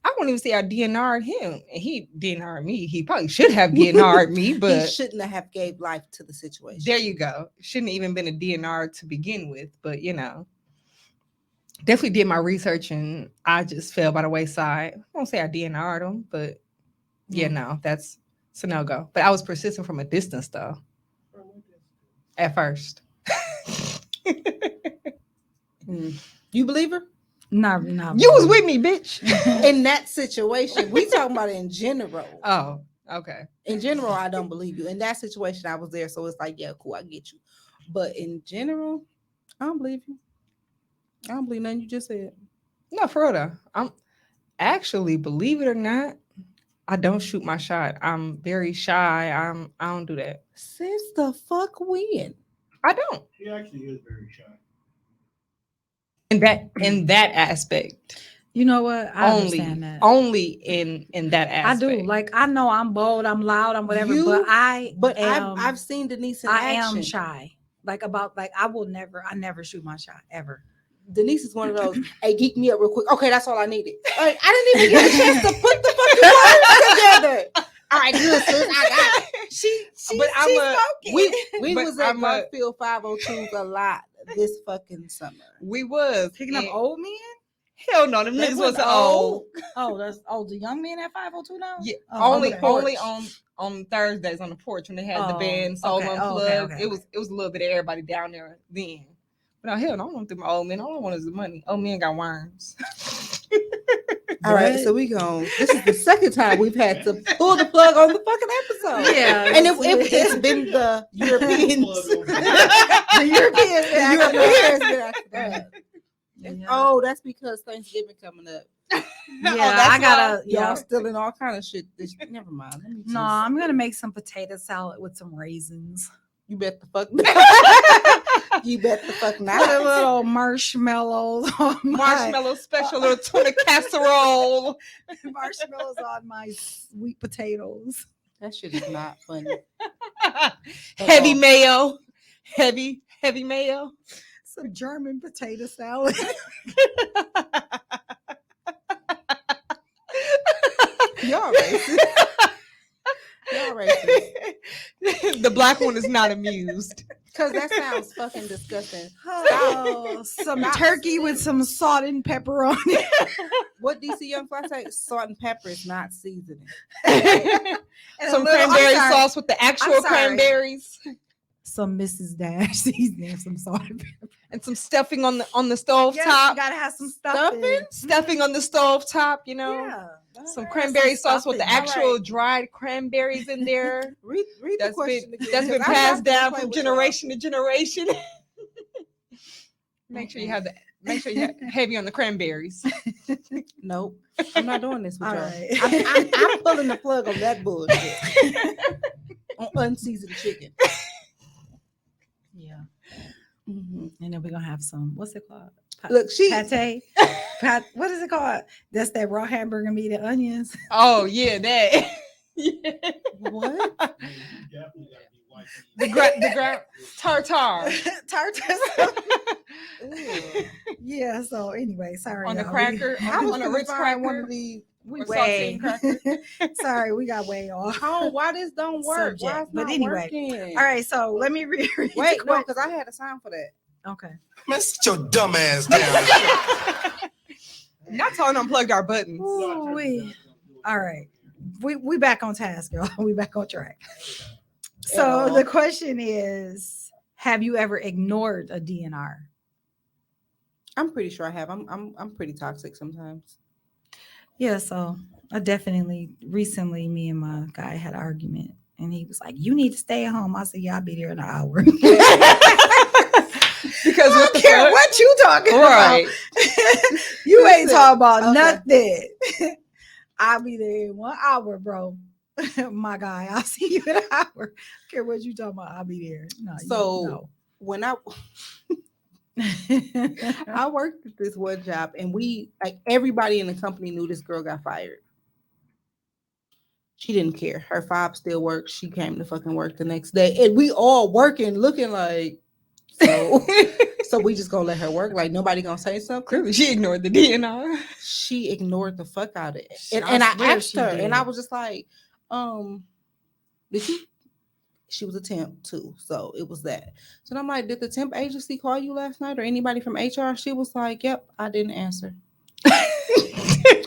I won't even say I DNR'd him, and he DNR'd me. He probably should have DNR'd me, He but shouldn't have gave life to the situation. there you go. Shouldn't have even been a DNR to begin with, but definitely did my research, and I just fell by the wayside. I won't say I DNR'd him, but yeah, no, it's a no go. But I was persistent from a distance though. At first, You believe her? Not you was with me, bitch. In that situation, we talking about in general. Oh, okay. In general, I don't believe you. In that situation, I was there, so it's like, yeah, cool, I get you. But in general, I don't believe you. I don't believe nothing you just said. No, for real though. I'm actually, believe it or not, I don't shoot my shot. I'm very shy. I don't do that. Since the fuck when? I don't. He actually is very shy. In that aspect. You know what? I only understand that. only in that I aspect. do. Like I know I'm bold, I'm loud, I'm whatever, but I've seen Denise in I action. am shy. Like I never shoot my shot ever. Denise is one of those, hey, geek me up real quick. Okay, that's all I needed. I didn't even get a chance to put the fucking words together. All right, good, sis, I got it. She But we but was at I'm a- Garfield 502s a lot this fucking summer. we was Picking up and- old men? Hell no, them They niggas wasn't was old. Oh, that's the young men at 502 now? Yeah, Oh, only okay. only on Thursdays on the porch when they had the Oh, band Soul okay, Unplugged. okay. It was a little bit of everybody down there then. But no, hell no, I don't want them old men. All I want is the money. Old men got worms. All right, so we gone. This is the second time we've had to pull the plug on the fucking episode. Yeah, and it's been the Europeans. the Europeans. The Europeans been after that. Yeah. Oh, that's because Thanksgiving coming up. Yeah, that's I gotta. Y'all Yeah. still in all kind of shit. Never mind. Let me No, I'm gonna make some potato salad with some raisins. You bet the fuck not. You bet the fuck Put a not. little marshmallows on Marshmallow special little tuna casserole. marshmallows on my sweet potatoes. That shit is not funny. Heavy mayo. Heavy mayo. Some German potato salad. Y'all racist. Y'all racist. The black one is not amused. Because that sounds fucking disgusting. Oh, some Stop. turkey with some salt and pepper on it. What DC Young Fly say? Salt and pepper is not seasoning. And Some a little- I'm cranberry sorry, sauce with the actual I'm sorry. cranberries Some Mrs. Dash seasoning, some salt and pepper. and some stuffing on the stove Yes, top. you gotta have some stuffing. Stuffing on the stove top, Yeah. Some Gotta cranberry have some sauce with the stuffing. actual dried cranberries in there. Read the That's question been again. that's been 'cause I'm passed not gonna down play from with y'all. generation to generation. Make sure you have heavy on the cranberries. Nope. I'm not doing this with All y'all. right. I'm pulling the plug on that bullshit. On unseasoned chicken. Yeah. Mhm. And then we're gonna have some, what's it called? Look, she Pate. What is it called? That's that raw hamburger meat and onions. Oh yeah, that. Yeah. what? The ground tartar Tartar. Ew. Yeah. So anyway, sorry. on the y'all. cracker. I was on a gonna Ritz find one cracker. of these. We or way. saltine cracker. Sorry, we got way off. Home, why this don't work? Why Subject. it's But not anyway. working? All right. So let me read. Wait, no, because I had a sound for that. Okay. Man, sit your dumb ass down. Not telling unplugged our buttons. Ooh-wee. All right. We back on task, y'all. We back on track. So Yeah. the question is, have you ever ignored a DNR? I'm pretty sure I have. I'm pretty toxic sometimes. Yeah, so I definitely recently me and my guy had an argument and he was like, "You need to stay at home." I said, "Yeah, I'll be there in an hour." Because I what don't the care fuck? what you talking Right. about. You ain't Listen, talking about okay. nothing. I'll be there in 1 hour, bro. My guy, I'll see you in an hour. I don't care what you talking about. I'll be there. No, So when I no. worked at this one job and we like everybody in the company knew this girl got fired. She didn't care. Her fob still worked. She came to fucking work the next day, and we all working, looking like so. So we just gonna let her work. Like nobody gonna say something. Clearly, she ignored the DNR. She ignored the fuck out of it, I and I swear asked she her, and did. I was just like, did you? She was a temp too, so it was that. So I'm like, did the temp agency call you last night or anybody from HR? She was like, yep, I didn't answer.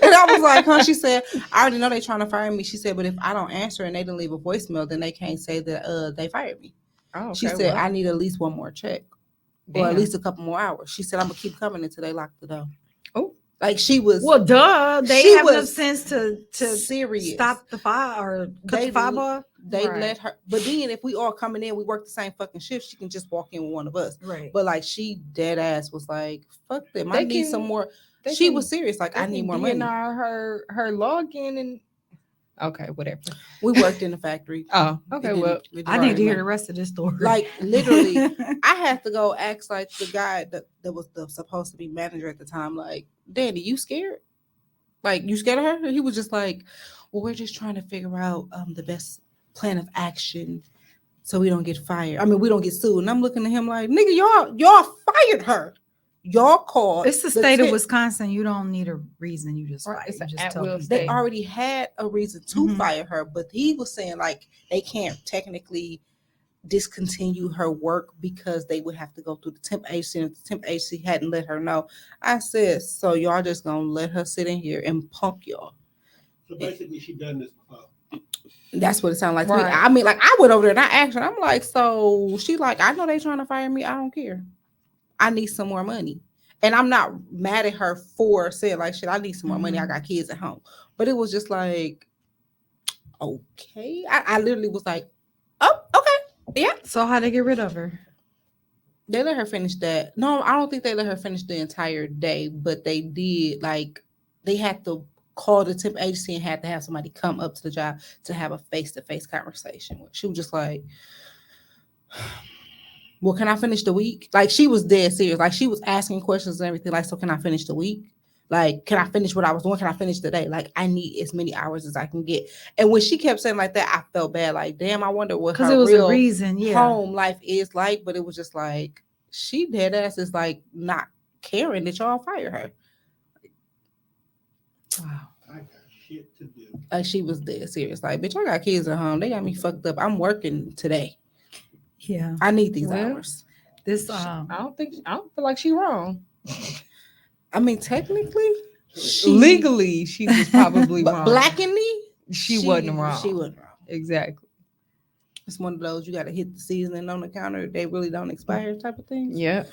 And I was like, huh? She said, I already know they trying to fire me. She said, but if I don't answer and they didn't leave a voicemail, then they can't say that they fired me. Oh, okay, She said, I need at least one more check or at damn. least a couple more hours. She said, I'm gonna keep coming until they lock the door. Oh. Like she was Well, duh. They She have enough was sense to serious. stop the fire or cut They the fire off. They Right. let her, but then if we all coming in, we work the same fucking shift. She can just walk in with one of us. Right. But like she dead ass was like, "Fuck them, I They need can- some more." they She can- was serious, like They I need can more money. DNR her login and okay, whatever. We worked in the factory. Oh, It okay. didn't- Well, it didn't I need to really hear matter. the rest of this story. Like literally, I had to go ask like the guy that was the supposed to be manager at the time, like, Danny, you scared? Like you scared of her? And he was just like, well, we're just trying to figure out the best plan of action so we don't get fired. I mean, we don't get sued. And I'm looking at him like, nigga, y'all fired her. Y'all called. it's the state of temp- Wisconsin. You don't need a reason. You just Right, fight. it's You an just at tell will people. They state. already had a reason to Mhm. fire her, but he was saying like they can't technically discontinue her work because they would have to go through the temp agency. And if the temp agency hadn't let her know, I said, so y'all just gonna let her sit in here and punk y'all. So basically, she done this before. That's what it sounded like to me. Right. I mean, like I went over there and I asked her, I'm like, so she like, I know they trying to fire me. I don't care. I need some more money. And I'm not mad at her for saying like, shit, I need some more money. I got kids at home. But it was just like, okay. I literally was like, oh, okay. Yeah. So how they get rid of her? They let her finish that. No, I don't think they let her finish the entire day, but they did like they had to call the temp agency and had to have somebody come up to the job to have a face-to-face conversation. She was just like, well, can I finish the week? Like she was dead serious. Like she was asking questions and everything. Like, so can I finish the week? Like, can I finish what I was doing? Can I finish the day? Like, I need as many hours as I can get. And when she kept saying like that, I felt bad. Like, damn, I wonder what Because her it was real a reason. Yeah. home life is like. But it was just like she dead ass is like not caring that y'all fire her. Wow. I got shit to do. Like she was dead serious. Like, bitch, I got kids at home. They got me fucked up. I'm working today. Yeah. I need these Well, hours. This I don't feel like she wrong. I mean, technically, Legally, she was probably but wrong. black in me, she wasn't wrong. She wasn't wrong. Exactly. It's one of those you got to hit the seasoning on the counter. They really don't expire type of things. Yeah.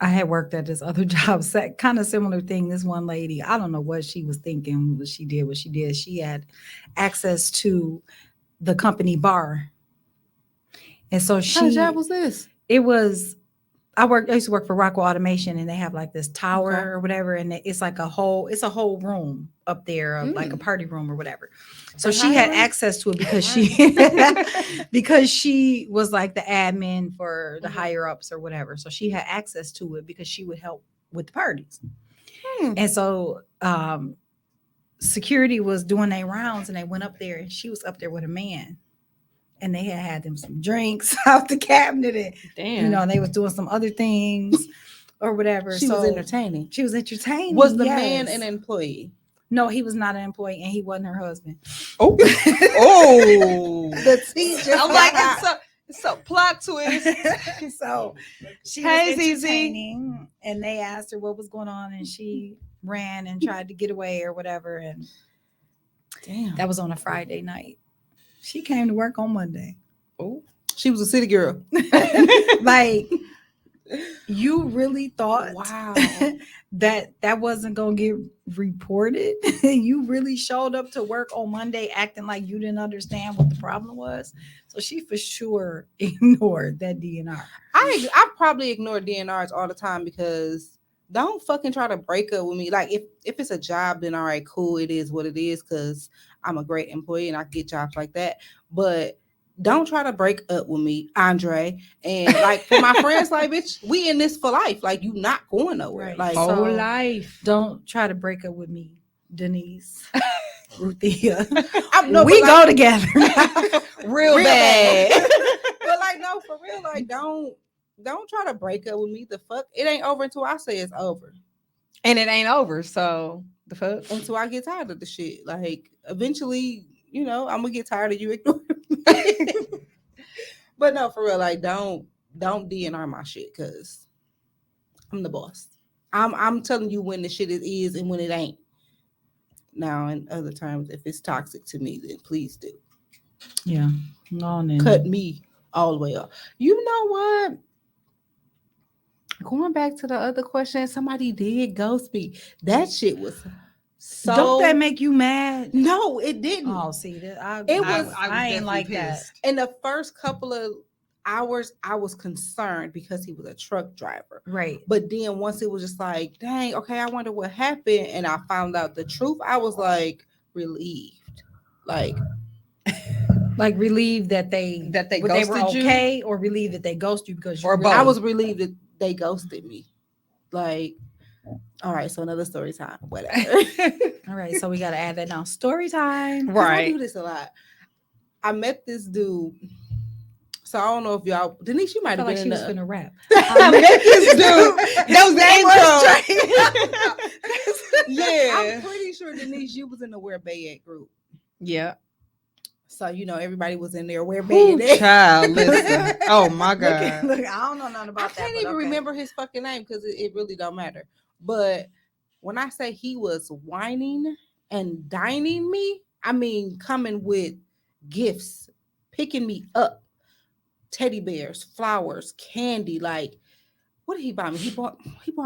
I had worked at this other job, kind of similar thing. This one lady, I don't know what she was thinking, what she did. She had access to the company bar. And so What kind of she, job was this? it was, I used to work for Rockwell Automation, and they have like this tower Okay. or whatever. And it's like it's a whole room up there, like a party room or whatever. So They she had hiring? access to it because she was like the admin for the higher ups or whatever. So she had access to it because she would help with the parties. And so security was doing their rounds, and they went up there, and she was up there with a man. And they had them some drinks out the cabinet, and Damn. they was doing some other things or whatever. She was entertaining. She was entertaining. Was the man yes. an employee? No, he was not an employee, and he wasn't her husband. Oh. Oh. The tea just I'm like, it's a plot twist. So she Hey, was ZZ. entertaining, and they asked her what was going on, and she ran and tried to get away or whatever. And damn, that was on a Friday night. She came to work on Monday. Oh. she was a city girl. Like, you really thought Wow. that wasn't gonna get reported? You really showed up to work on Monday acting like you didn't understand what the problem was. So she for sure ignored that DNR. I probably ignore DNRs all the time because don't fucking try to break up with me. Like if it's a job, then all right, cool, it is what it is because I'm a great employee and I get jobs like that. But don't try to break up with me, Andre. And like for my friends, like bitch, we in this for life. Like you not going nowhere. Right. Like So- Whole life. Don't try to break up with me. Denise, Ruthia. No, We but go like, together. Real bad. but like, no, for real, like, don't try to break up with me. The fuck, it ain't over until I say it's over. And it ain't over. So the fuck. Until I get tired of the shit. Like, eventually, I'm gonna get tired of you ignoring me. But no, for real, like, don't DNR my shit, cause I'm the boss. I'm telling you when the shit is and when it ain't. Now, in other terms, if it's toxic to me, then please do Yeah. No, cut me all the way up. You know what? Going back to the other question, somebody did ghost me. That shit was so. Don't that make you mad? No, it didn't. Oh, see that It was- I ain't like that. In the first couple of hours, I was concerned because he was a truck driver. Right. But then once it was just like, dang, okay, I wonder what happened, and I found out the truth, I was like relieved. Like, Relieved that they were ghosted you? okay, or relieved that they ghosted you because you Or really- both. I was relieved that they ghosted me. Like, all right, so another story time, whatever. All right, so we got to add that now. Story time. 'Cause I Right. do this a lot. I met this dude. So I don't know if y'all, Denise, you I might have felt like been she in was the. finna rap. I met this dude. That was the intro. I'm Yeah. pretty sure, Denise, you was in the Where Bay at group. Yeah. So, everybody was in there. Where Ooh, Bay at? child, listen. Oh my Look, God. look, I don't know nothing I about that. can't but even okay. remember his fucking name because it really don't matter. But when I say he was whining and dining me, I mean coming with gifts, picking me up, teddy bears, flowers, candy. Like, what did he buy me? He bought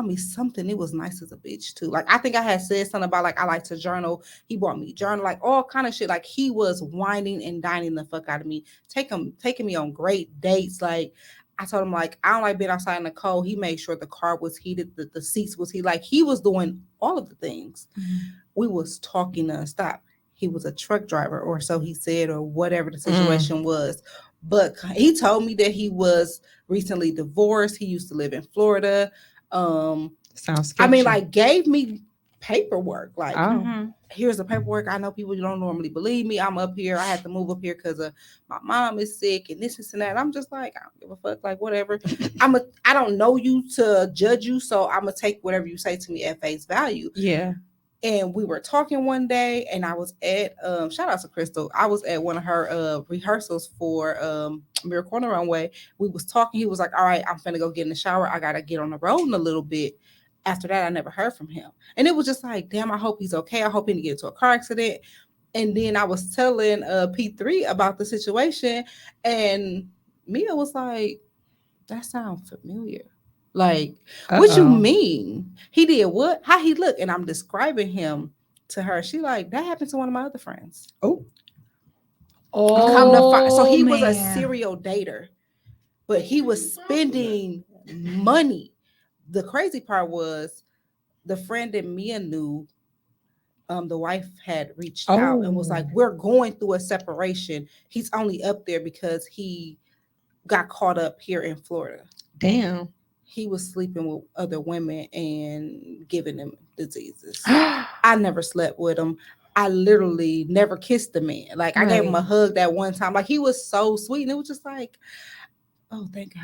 me something. It was nice as a bitch too. Like, I think I had said something about like I like to journal. He bought me journal, like all kind of shit. Like, he was whining and dining the fuck out of me, taking me on great dates. Like, I told him like I don't like being outside in the cold. He made sure the car was heated, the seats was heated. Like, he was doing all of the things. Mhm. We was talking nonstop. He was a truck driver, or so he said, or whatever the situation was. But he told me that he was recently divorced. He used to live in Florida. Sounds sketchy. I mean, like, gave me paperwork. Like, Oh. Mhm. here's the paperwork. I know people don't normally believe me. I'm up here. I had to move up here because of my mom is sick and this and that. And I'm just like, I don't give a fuck. Like, whatever. I don't know you to judge you, so I'm gonna take whatever you say to me at face value. Yeah. And we were talking one day, and I was at shout out to Crystal. I was at one of her rehearsals for Miracle on the Runway. We was talking. He was like, "All right, I'm finna go get in the shower. I gotta get on the road in a little bit." After that, I never heard from him, and it was just like, "Damn, I hope he's okay. I hope he didn't get into a car accident." And then I was telling P3 about the situation, and Mia was like, "That sounds familiar." Like, what you Uh-oh. mean? He did what? How he look? And I'm describing him to her. She like, that happened to one of my other friends. Oh. So he was a man. serial dater, but he was spending money. The crazy part was the friend that Mia knew, the wife had reached out and was like, we're going through a separation. He's only up there because he got caught up here in Florida. Damn. He was sleeping with other women and giving them diseases. I never slept with him. I literally never kissed the man. Like, I gave him a hug that one time. Like, he was so sweet. And it was just like, oh, thank God.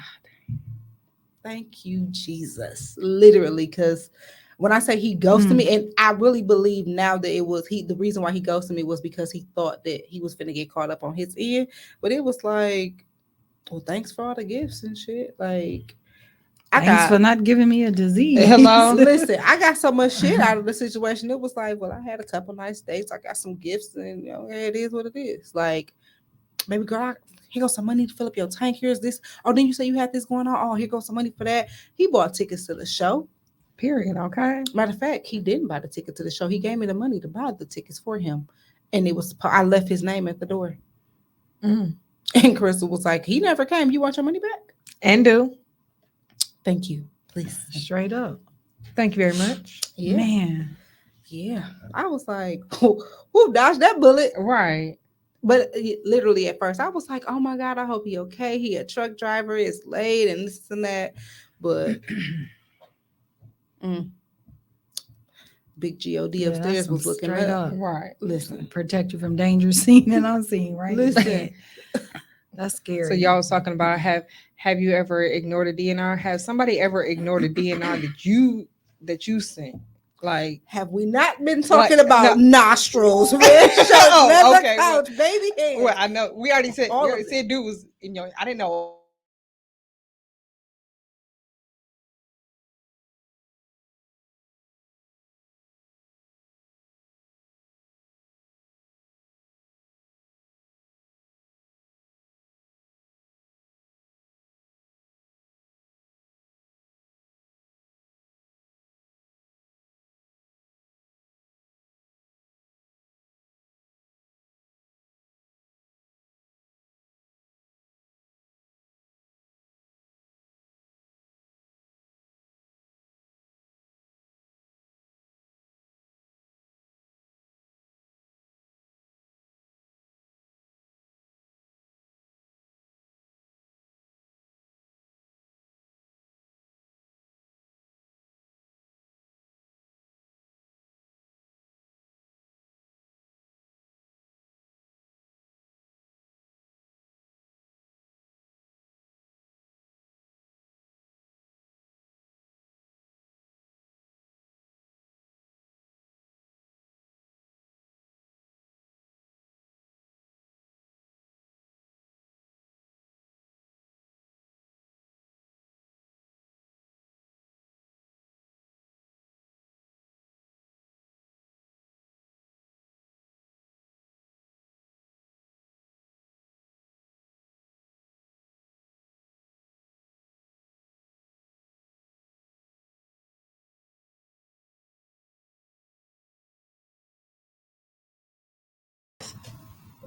Thank you, Jesus. Literally, because when I say he ghosted me, and I really believe now that it was the reason why he ghosted me was because he thought that he was finna get caught up on his end. But it was like, well, thanks for all the gifts and shit. Like, Thanks for not giving me a disease. Hello. Listen, I got so much shit out of the situation. It was like, well, I had a couple nice dates. I got some gifts, and it is what it is. Like, baby girl, here goes some money to fill up your tank. Here's this. Oh, then you say you had this going on. Oh, here goes some money for that. He bought tickets to the show. Period. Okay. Matter of fact, he didn't buy the ticket to the show. He gave me the money to buy the tickets for him, and I left his name at the door. And Crystal was like, he never came. You want your money back? And do. Thank you. Please. Straight up. Thank you very much. Yeah. Man. Yeah. I was like, who dodged that bullet? Right. But literally at first, I was like, oh my God, I hope he okay. He a truck driver, it's late and this and that. But Big God Yeah, upstairs that's was some looking straight up. up. Right. Listen, Protect you from danger seen and unseen, right? Listen. That's scary. So y'all was talking about have you ever ignored a DNR? Has somebody ever ignored a DNR that you sent? Like, have we not been talking Like, about no. nostrils, red shirt, Oh, leather okay, well- couch, baby hands? well, I know we already said All you of already it. said dude was in your. I didn't know.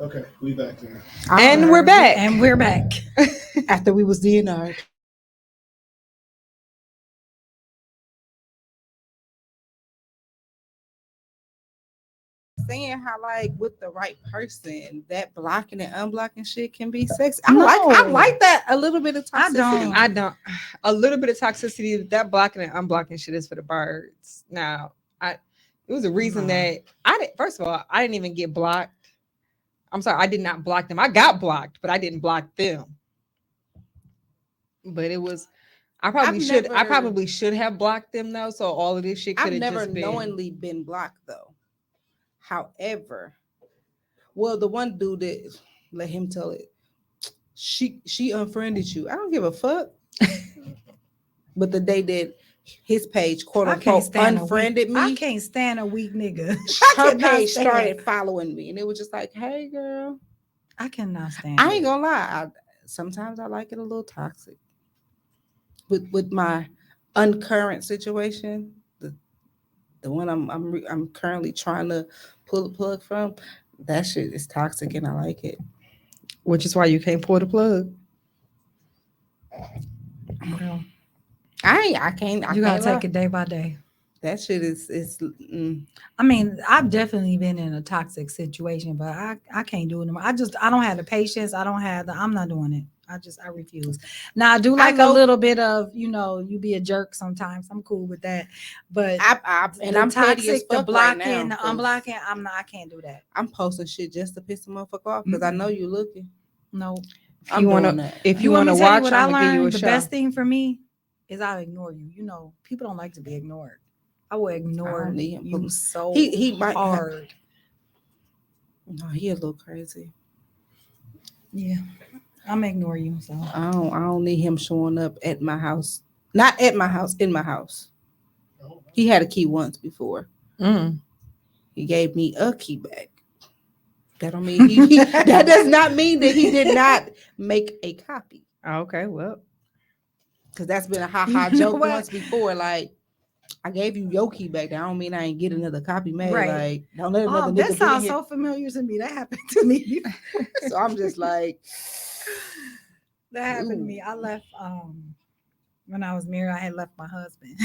Okay, we back there. And we're back. And we're back. After we was DNR'd. Saying how like with the right person, that blocking and unblocking shit can be sexy. I No. like that a little bit of I toxicity. don't. I don't. A little bit of toxicity. That blocking and unblocking shit is for the birds. Now, it was a reason that I did. First of all, I didn't even get blocked. I'm sorry, I did not block them. I got blocked, but I didn't block them. But it was. I probably should have blocked them though. So all of this shit could I've have never just been. knowingly been blocked though. However, well, the one dude that let him tell it, she unfriended you. I don't give a fuck. But the day that his page, quote I can't unquote, stand unfriended me, I can't stand a weak nigga. her page started following me, and it was just like, "Hey, girl." I cannot stand. I ain't gonna lie. Sometimes I like it a little toxic. With my uncurrent situation, the one I'm currently trying to pull the plug from, that shit is toxic, and I like it. Which is why you can't pull the plug. Well, I can't. you gotta lie. take it day by day. That shit is. I mean, I've definitely been in a toxic situation, but I can't do it anymore. I don't have the patience. I'm not doing it. I refuse. Now I do like a little bit of, you be a jerk sometimes. I'm cool with that. But I'm petty as toxic, the fuck blocking, right now, the unblocking, I can't do that. I'm posting shit just to piss the motherfucker off because I know you looking. No. If you want to watch, what I'm I gonna give you a learned, the show. best thing for me is I'll ignore you. People don't like to be ignored. I will ignore you so he might hard. No, he a little crazy. Yeah, I'm ignoring you. So I don't need him showing up at my house. Not at my house, in my house. He had a key once before. He gave me a key back. That don't mean that does not mean that he did not make a copy. Okay, well, because that's been a ha joke once before. Like, I gave you your key back. That don't mean I ain't get another copy made. Right. Like, don't let another nigga that sounds get in so familiar to me. That happened to me. here. So I'm just like, that happened to me. I left when I was married. I had left my husband.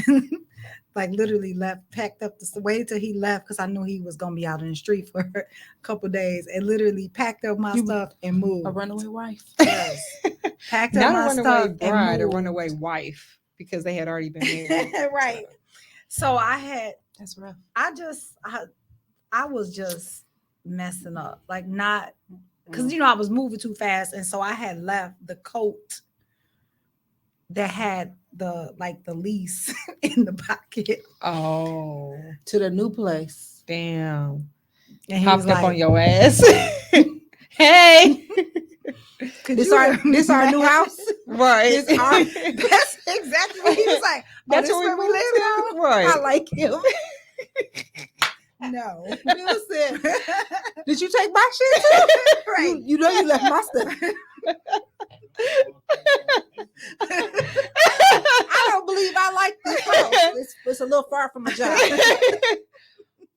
Like literally left, packed up, waited till he left because I knew he was gonna be out in the street for a couple of days, and literally packed up my stuff and moved. a runaway wife. Yes. Packed up not my a runaway stuff bride, and a moved. runaway wife, because they had already been married. Right. So I had That's rough. I was just messing up, like not because I was moving too fast, and so I had left the coat that had the lease in the pocket. Oh, To the new place. damn. And he Popped was up on like, your ass. Hey. This our new house. Right. That's exactly what he was like. That's this where where we we moved live to? now. Right. I like him. No. Bill said, did you take my shit too? Right. You know you left my stuff. I don't believe I like this house. It's a little far from my job.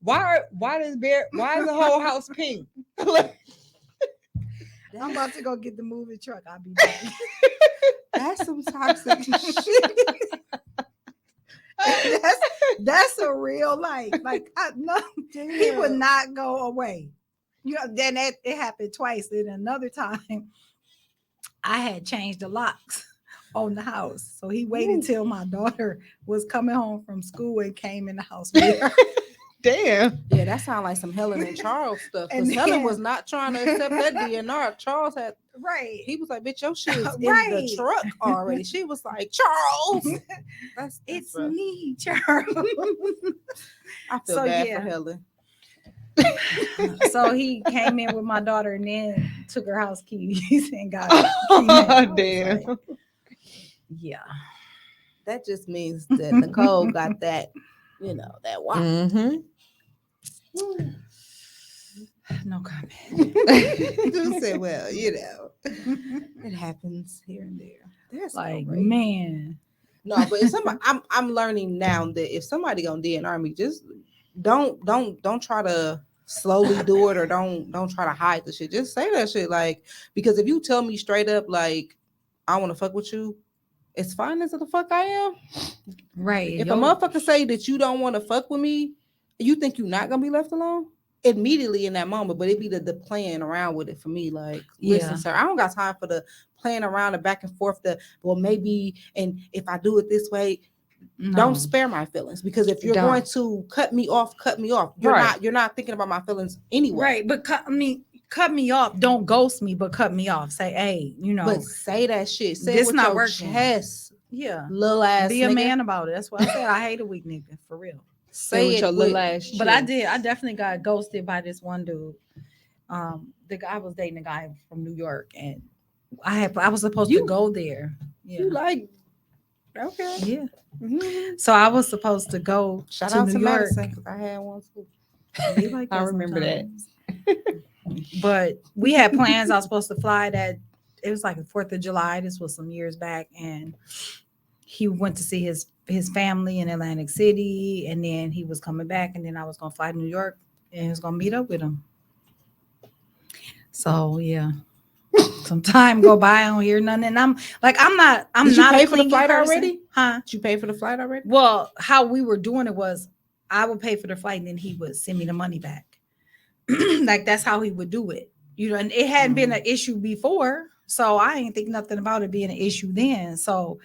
Why is the whole house pink? I'm about to go get the moving truck. I'll be back. That's some toxic shit. That's a real life. He would not go away. Then it happened twice. Then another time, I had changed the locks on the house, so he waited till my daughter was coming home from school and came in the house with her. Damn. Yeah, that sounds like some Helen and Charles stuff. And Because Helen then- was not trying to accept that DNR. Charles had, Right. he was like, bitch, your shit is in Right. the truck already. She was like, Charles. That's It's rough. me, Charles. I feel So, bad yeah. for Helen. So he came in with my daughter and then took her house keys and got her. Oh, damn. Like, yeah. That just means that Nicole got that, that wow. Mm-hmm. No comment. Just say, well, it happens here and there. That's Like, great. man. No, but if somebody, I'm learning now that if somebody gonna DNR me, just don't try to slowly do it, or don't try to hide the shit. Just say that shit, like, because if you tell me straight up, like, I want to fuck with you, it's fine as the fuck I am. Right. If a motherfucker say that you don't want to fuck with me, you think you're not gonna be left alone immediately in that moment. But it be the playing around with it for me. Like, listen, Yeah. sir, I don't got time for the playing around and back and forth. Well, maybe, and if I do it this way, don't spare my feelings. Because if you're going to cut me off. You're not thinking about my feelings anyway. Right. But cut me off. Don't ghost me, but cut me off. Say, hey, But say that shit. Say this it with not your working. chest, Yeah. little ass. Be a nigga. man about it. That's why I said I hate a weak nigga for real. Say with your little ass. But I definitely got ghosted by this one dude. The guy was dating a guy from New York, and I was supposed to go there. Yeah. You like, okay. Yeah. Mm-hmm. So I was supposed to go Shout to out New to York. Madison, because I had one too. He like I that remember that. sometimes. But we had plans. I was supposed to fly it was like the 4th of July. This was some years back. And he went to see his family in Atlantic City. And then he was coming back. And then I was going to fly to New York and he was going to meet up with him. So, yeah. Some time go by, I don't hear nothing. And I'm not Did you not pay a for the clingy flight person. already? Huh? Did you pay for the flight already? Well, how we were doing it was I would pay for the flight and then he would send me the money back. Like, that's how he would do it. And it hadn't been an issue before. So I didn't think nothing about it being an issue then. So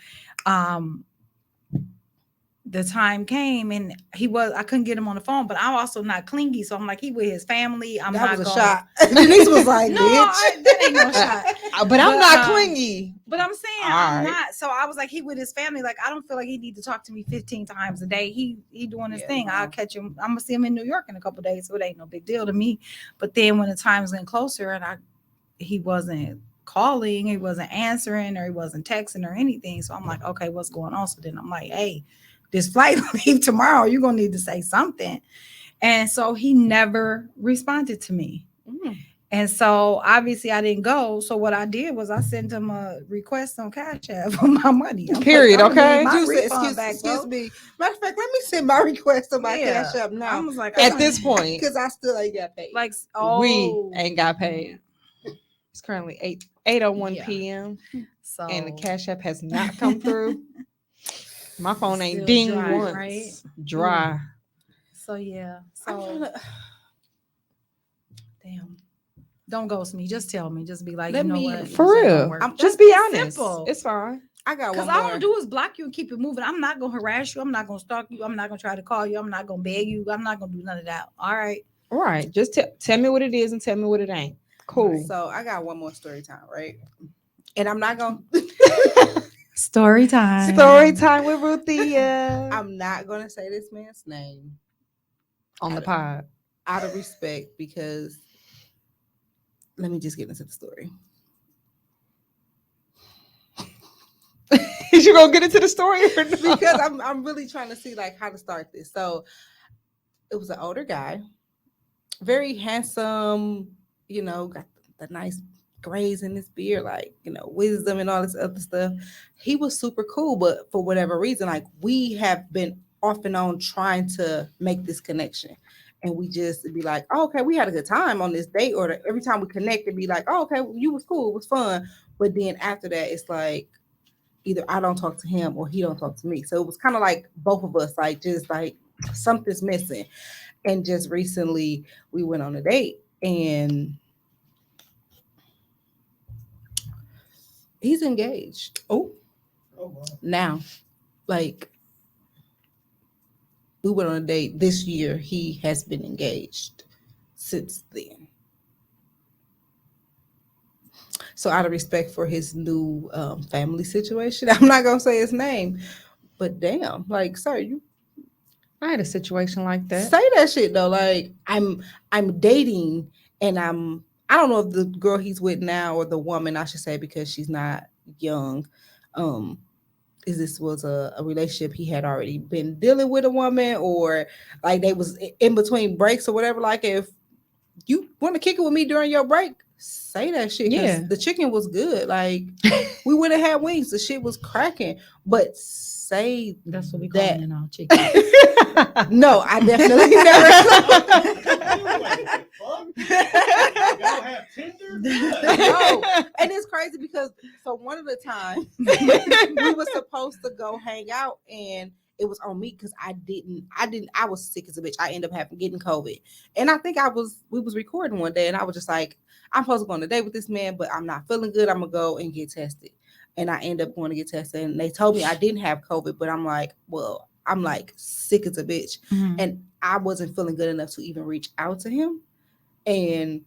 the time came and I couldn't get him on the phone, but I'm also not clingy. So I'm like, he with his family. I'm that not was a going. shot. Denise was like, No, bitch. that ain't no shot. But I'm not But, clingy. But I'm saying All I'm right. not. So I was like, he with his family. Like, I don't feel like he need to talk to me 15 times a day. He doing his thing. no. I'll catch him. I'm gonna see him in New York in a couple of days, so it ain't no big deal to me. But then when the time's getting closer and he wasn't calling, he wasn't answering, or he wasn't texting or anything. So I'm like, okay, what's going on? So then I'm like, hey, this flight leave tomorrow. You're gonna need to say something. And so he never responded to me. And so obviously I didn't go. So what I did was I sent him a request on Cash App for my money. Period. Okay. Excuse me. Matter of fact, let me send my request on my Cash App I now. was like, At this point, Because I still ain't got paid. like, we ain't got paid. It's currently 8:01 Yeah. p.m. So and the Cash App has not come through. My phone ain't Still dinged dry, once. right? Dry. So yeah. I'm So trying to- damn. Don't ghost me. Just tell me. Just be like, Let you know me- what? For This ain't gonna real. work. Just That's be honest. simple. It's fine. I got Because one all more. I'm gonna do is block you and keep it moving. I'm not gonna harass you. I'm not gonna stalk you. I'm not gonna try to call you. I'm not gonna beg you. I'm not gonna do none of that. All right. Right. Just tell me what it is and tell me what it ain't. Cool. So I got one more story time, right? And I'm not gonna Story time. Story time with Ruthia I'm not gonna say this man's name on the pod. out of respect because let me just get into the story. Is you gonna get into the story or no? Because I'm really trying to see like how to start this. So it was an older guy, very handsome, you know, got the nice grays in his beard, like, you know, wisdom and all this other stuff. He was super cool, but for whatever reason, like we have been off and on trying to make this connection. And we just be like, oh, okay, we had a good time on this date, or every time we connect, it'd be like, oh, okay, you was cool, it was fun. But then after that, it's like either I don't talk to him or he don't talk to me. So it was kind of like both of us, like just like something's missing. And just recently we went on a date and he's engaged. Oh wow. Now, like we went on a date this year. He has been engaged since then. So out of respect for his new family situation, I'm not gonna say his name, but damn, like, sir, you I had a situation like that. say that shit though. Like I'm dating and I don't know if the girl he's with now or the woman I should say because she's not young. Is this was a relationship he had already been dealing with a woman or like they was in between breaks or whatever. Like if you want to kick it with me during your break, say that shit. Yeah. The chicken was good. Like we would have had wings. The shit was cracking. But say That's what we call that. it now, chicken. No, I definitely never. Y'all have Tinder? No. And it's crazy because so one of the times we were supposed to go hang out and it was on me because I was sick as a bitch. I ended up getting COVID. And I think we was recording one day and I was just like, I'm supposed to go on a date with this man, but I'm not feeling good. I'm gonna go and get tested. And I end up going to get tested and they told me I didn't have COVID, but I'm like, well, I'm like sick as a bitch. Mhm. And I wasn't feeling good enough to even reach out to him. And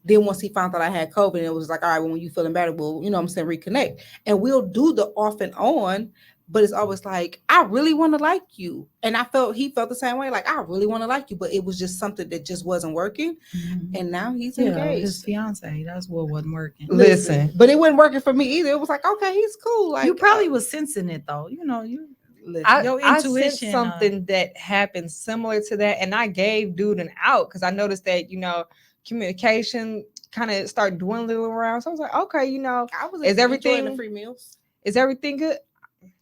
then once he found out I had COVID, it was like, all right, well, when you feeling better, we'll, you know what I'm saying, reconnect. And we'll do the off and on, but it's always like, I really want to like you. And he felt the same way. Like, I really want to like you, but it was just something that just wasn't working. Mhm. And now he's Yeah, engaged. his fiance. That's what wasn't working. Listen. But it wasn't working for me either. It was like, okay, he's cool. Like You probably was sensing it though. You know, listen. Your I intuition, sensed something that happened similar to that, and I gave dude an out because I noticed that communication kind of started dwindling around. So I was like, okay, I was is everything- enjoying the free meals. is everything good?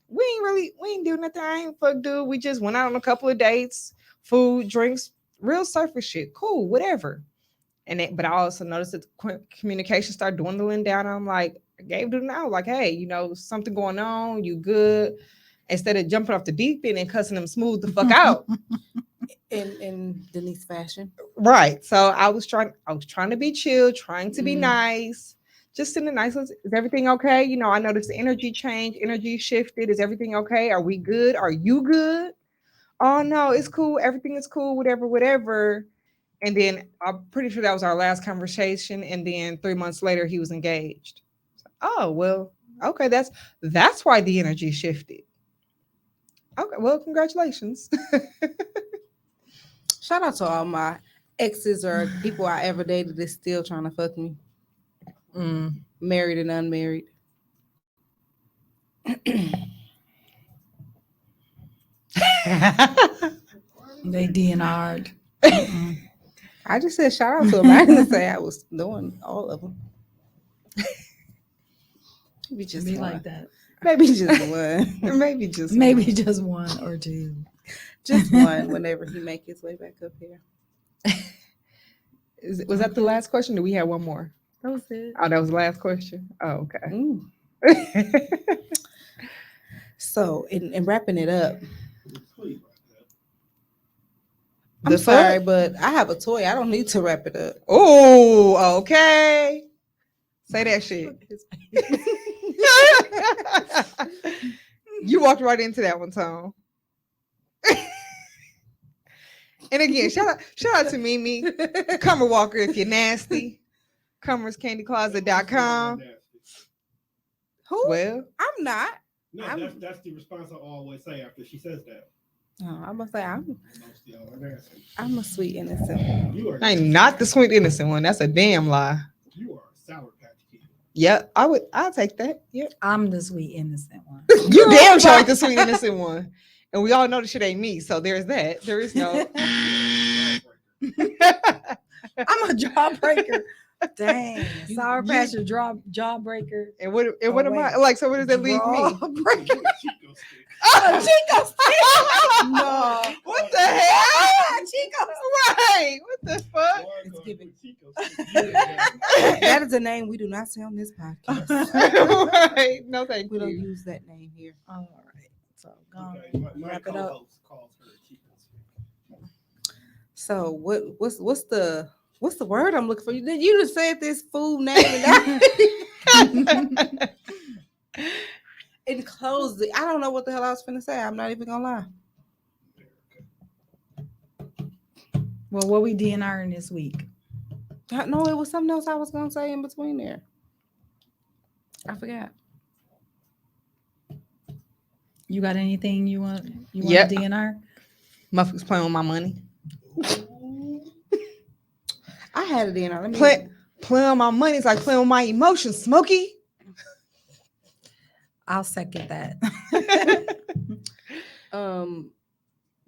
We ain't do nothing. I ain't fuck dude. We just went out on a couple of dates, food, drinks, real surface shit. Cool, whatever. But I also noticed that communication started dwindling down. I'm like, I gave dude an out. Like, hey, something going on. You good? Instead of jumping off the deep end and cussing them smooth the fuck out. In Denise fashion. Right. So I was trying to be chill, trying to be nice, just in a nice, is everything okay? I noticed the energy changed, energy shifted. Is everything okay? Are we good? Are you good? Oh no, it's cool. Everything is cool, whatever. And then I'm pretty sure that was our last conversation. And then 3 months later, he was engaged. Oh, well, okay. That's why the energy shifted. Okay, well, congratulations. Shout out to all my exes or people I ever dated that's still trying to fuck me. Married and unmarried. they DNR'd. I just said shout out to them. I didn't say I was doing all of them. Maybe just Be one. like that. Maybe just one. Maybe just one or two. Just one whenever he make his way back up here. Was that the last question? Do we have one more? That was it. Oh, that was the last question. Oh, okay. Ooh. So, in wrapping it up, I'm sorry, but I have a toy. I don't need to wrap it up. Oh, okay. Say that shit. You walked right into that one, Tom. And again, shout out to Mimi. Cummer Walker if you're nasty. CummersCandyCloset.com. Who? Well, I'm not. No, that's the response I always say after she says that. Oh, I'm gonna say Most of y'all are nasty. I'm a sweet innocent one. You are I'm not the sweet innocent one. That's a damn lie. You are a sour patch kid. Yep, I'll take that. Yep. I'm the sweet innocent one. You damn sure ain't the sweet innocent one. And we all know the shit ain't me. So there's that. There is no. I'm a jawbreaker. Dang. Sour Patch a jawbreaker. And what Oh, am I wait. like? So where does that leave me? Jawbreaker. You're a Chico stick. Oh, Chico stick. No. What the hell? Chico. Right. What the fuck? Boy, It's going giving. with Chico stick. That is a name we do not say on this podcast. Right. No, thank We don't you. use that name here. All right. So go on. Okay, my Wrap it up. co-host calls her a Chico stick. So what's the word I'm looking for? You just said this food name and it closed it. I don't know what the hell I was finna say. I'm not even gonna lie. Well, what we DNRing this week? No, it was something else I was gonna say in between there. I forgot. You got anything you want Yep. to DNR? Motherfuckers playing with my money. I had it in. Let me Playing on my money is like playing with my emotions, Smokey. I'll second that.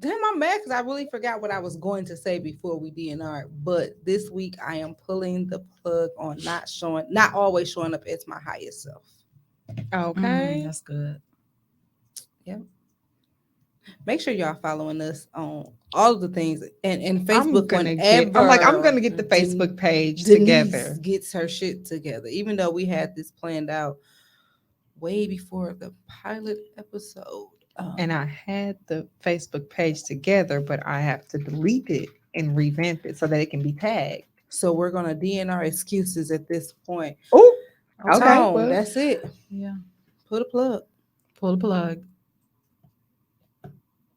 Damn, I'm mad because I really forgot what I was going to say before we DNR. But this week I am pulling the plug on not always showing up as my highest self. Okay. That's good. Yep. Make sure y'all following us on all of the things and Facebook. I'm gonna get the Facebook page Denise together. gets her shit together, even though we had this planned out way before the pilot episode. And I had the Facebook page together, but I have to delete it and revamp it so that it can be tagged. So we're gonna DNR excuses at this point. Oh, Okay, okay. Well, that's it. Yeah. Put a plug. Pull the plug.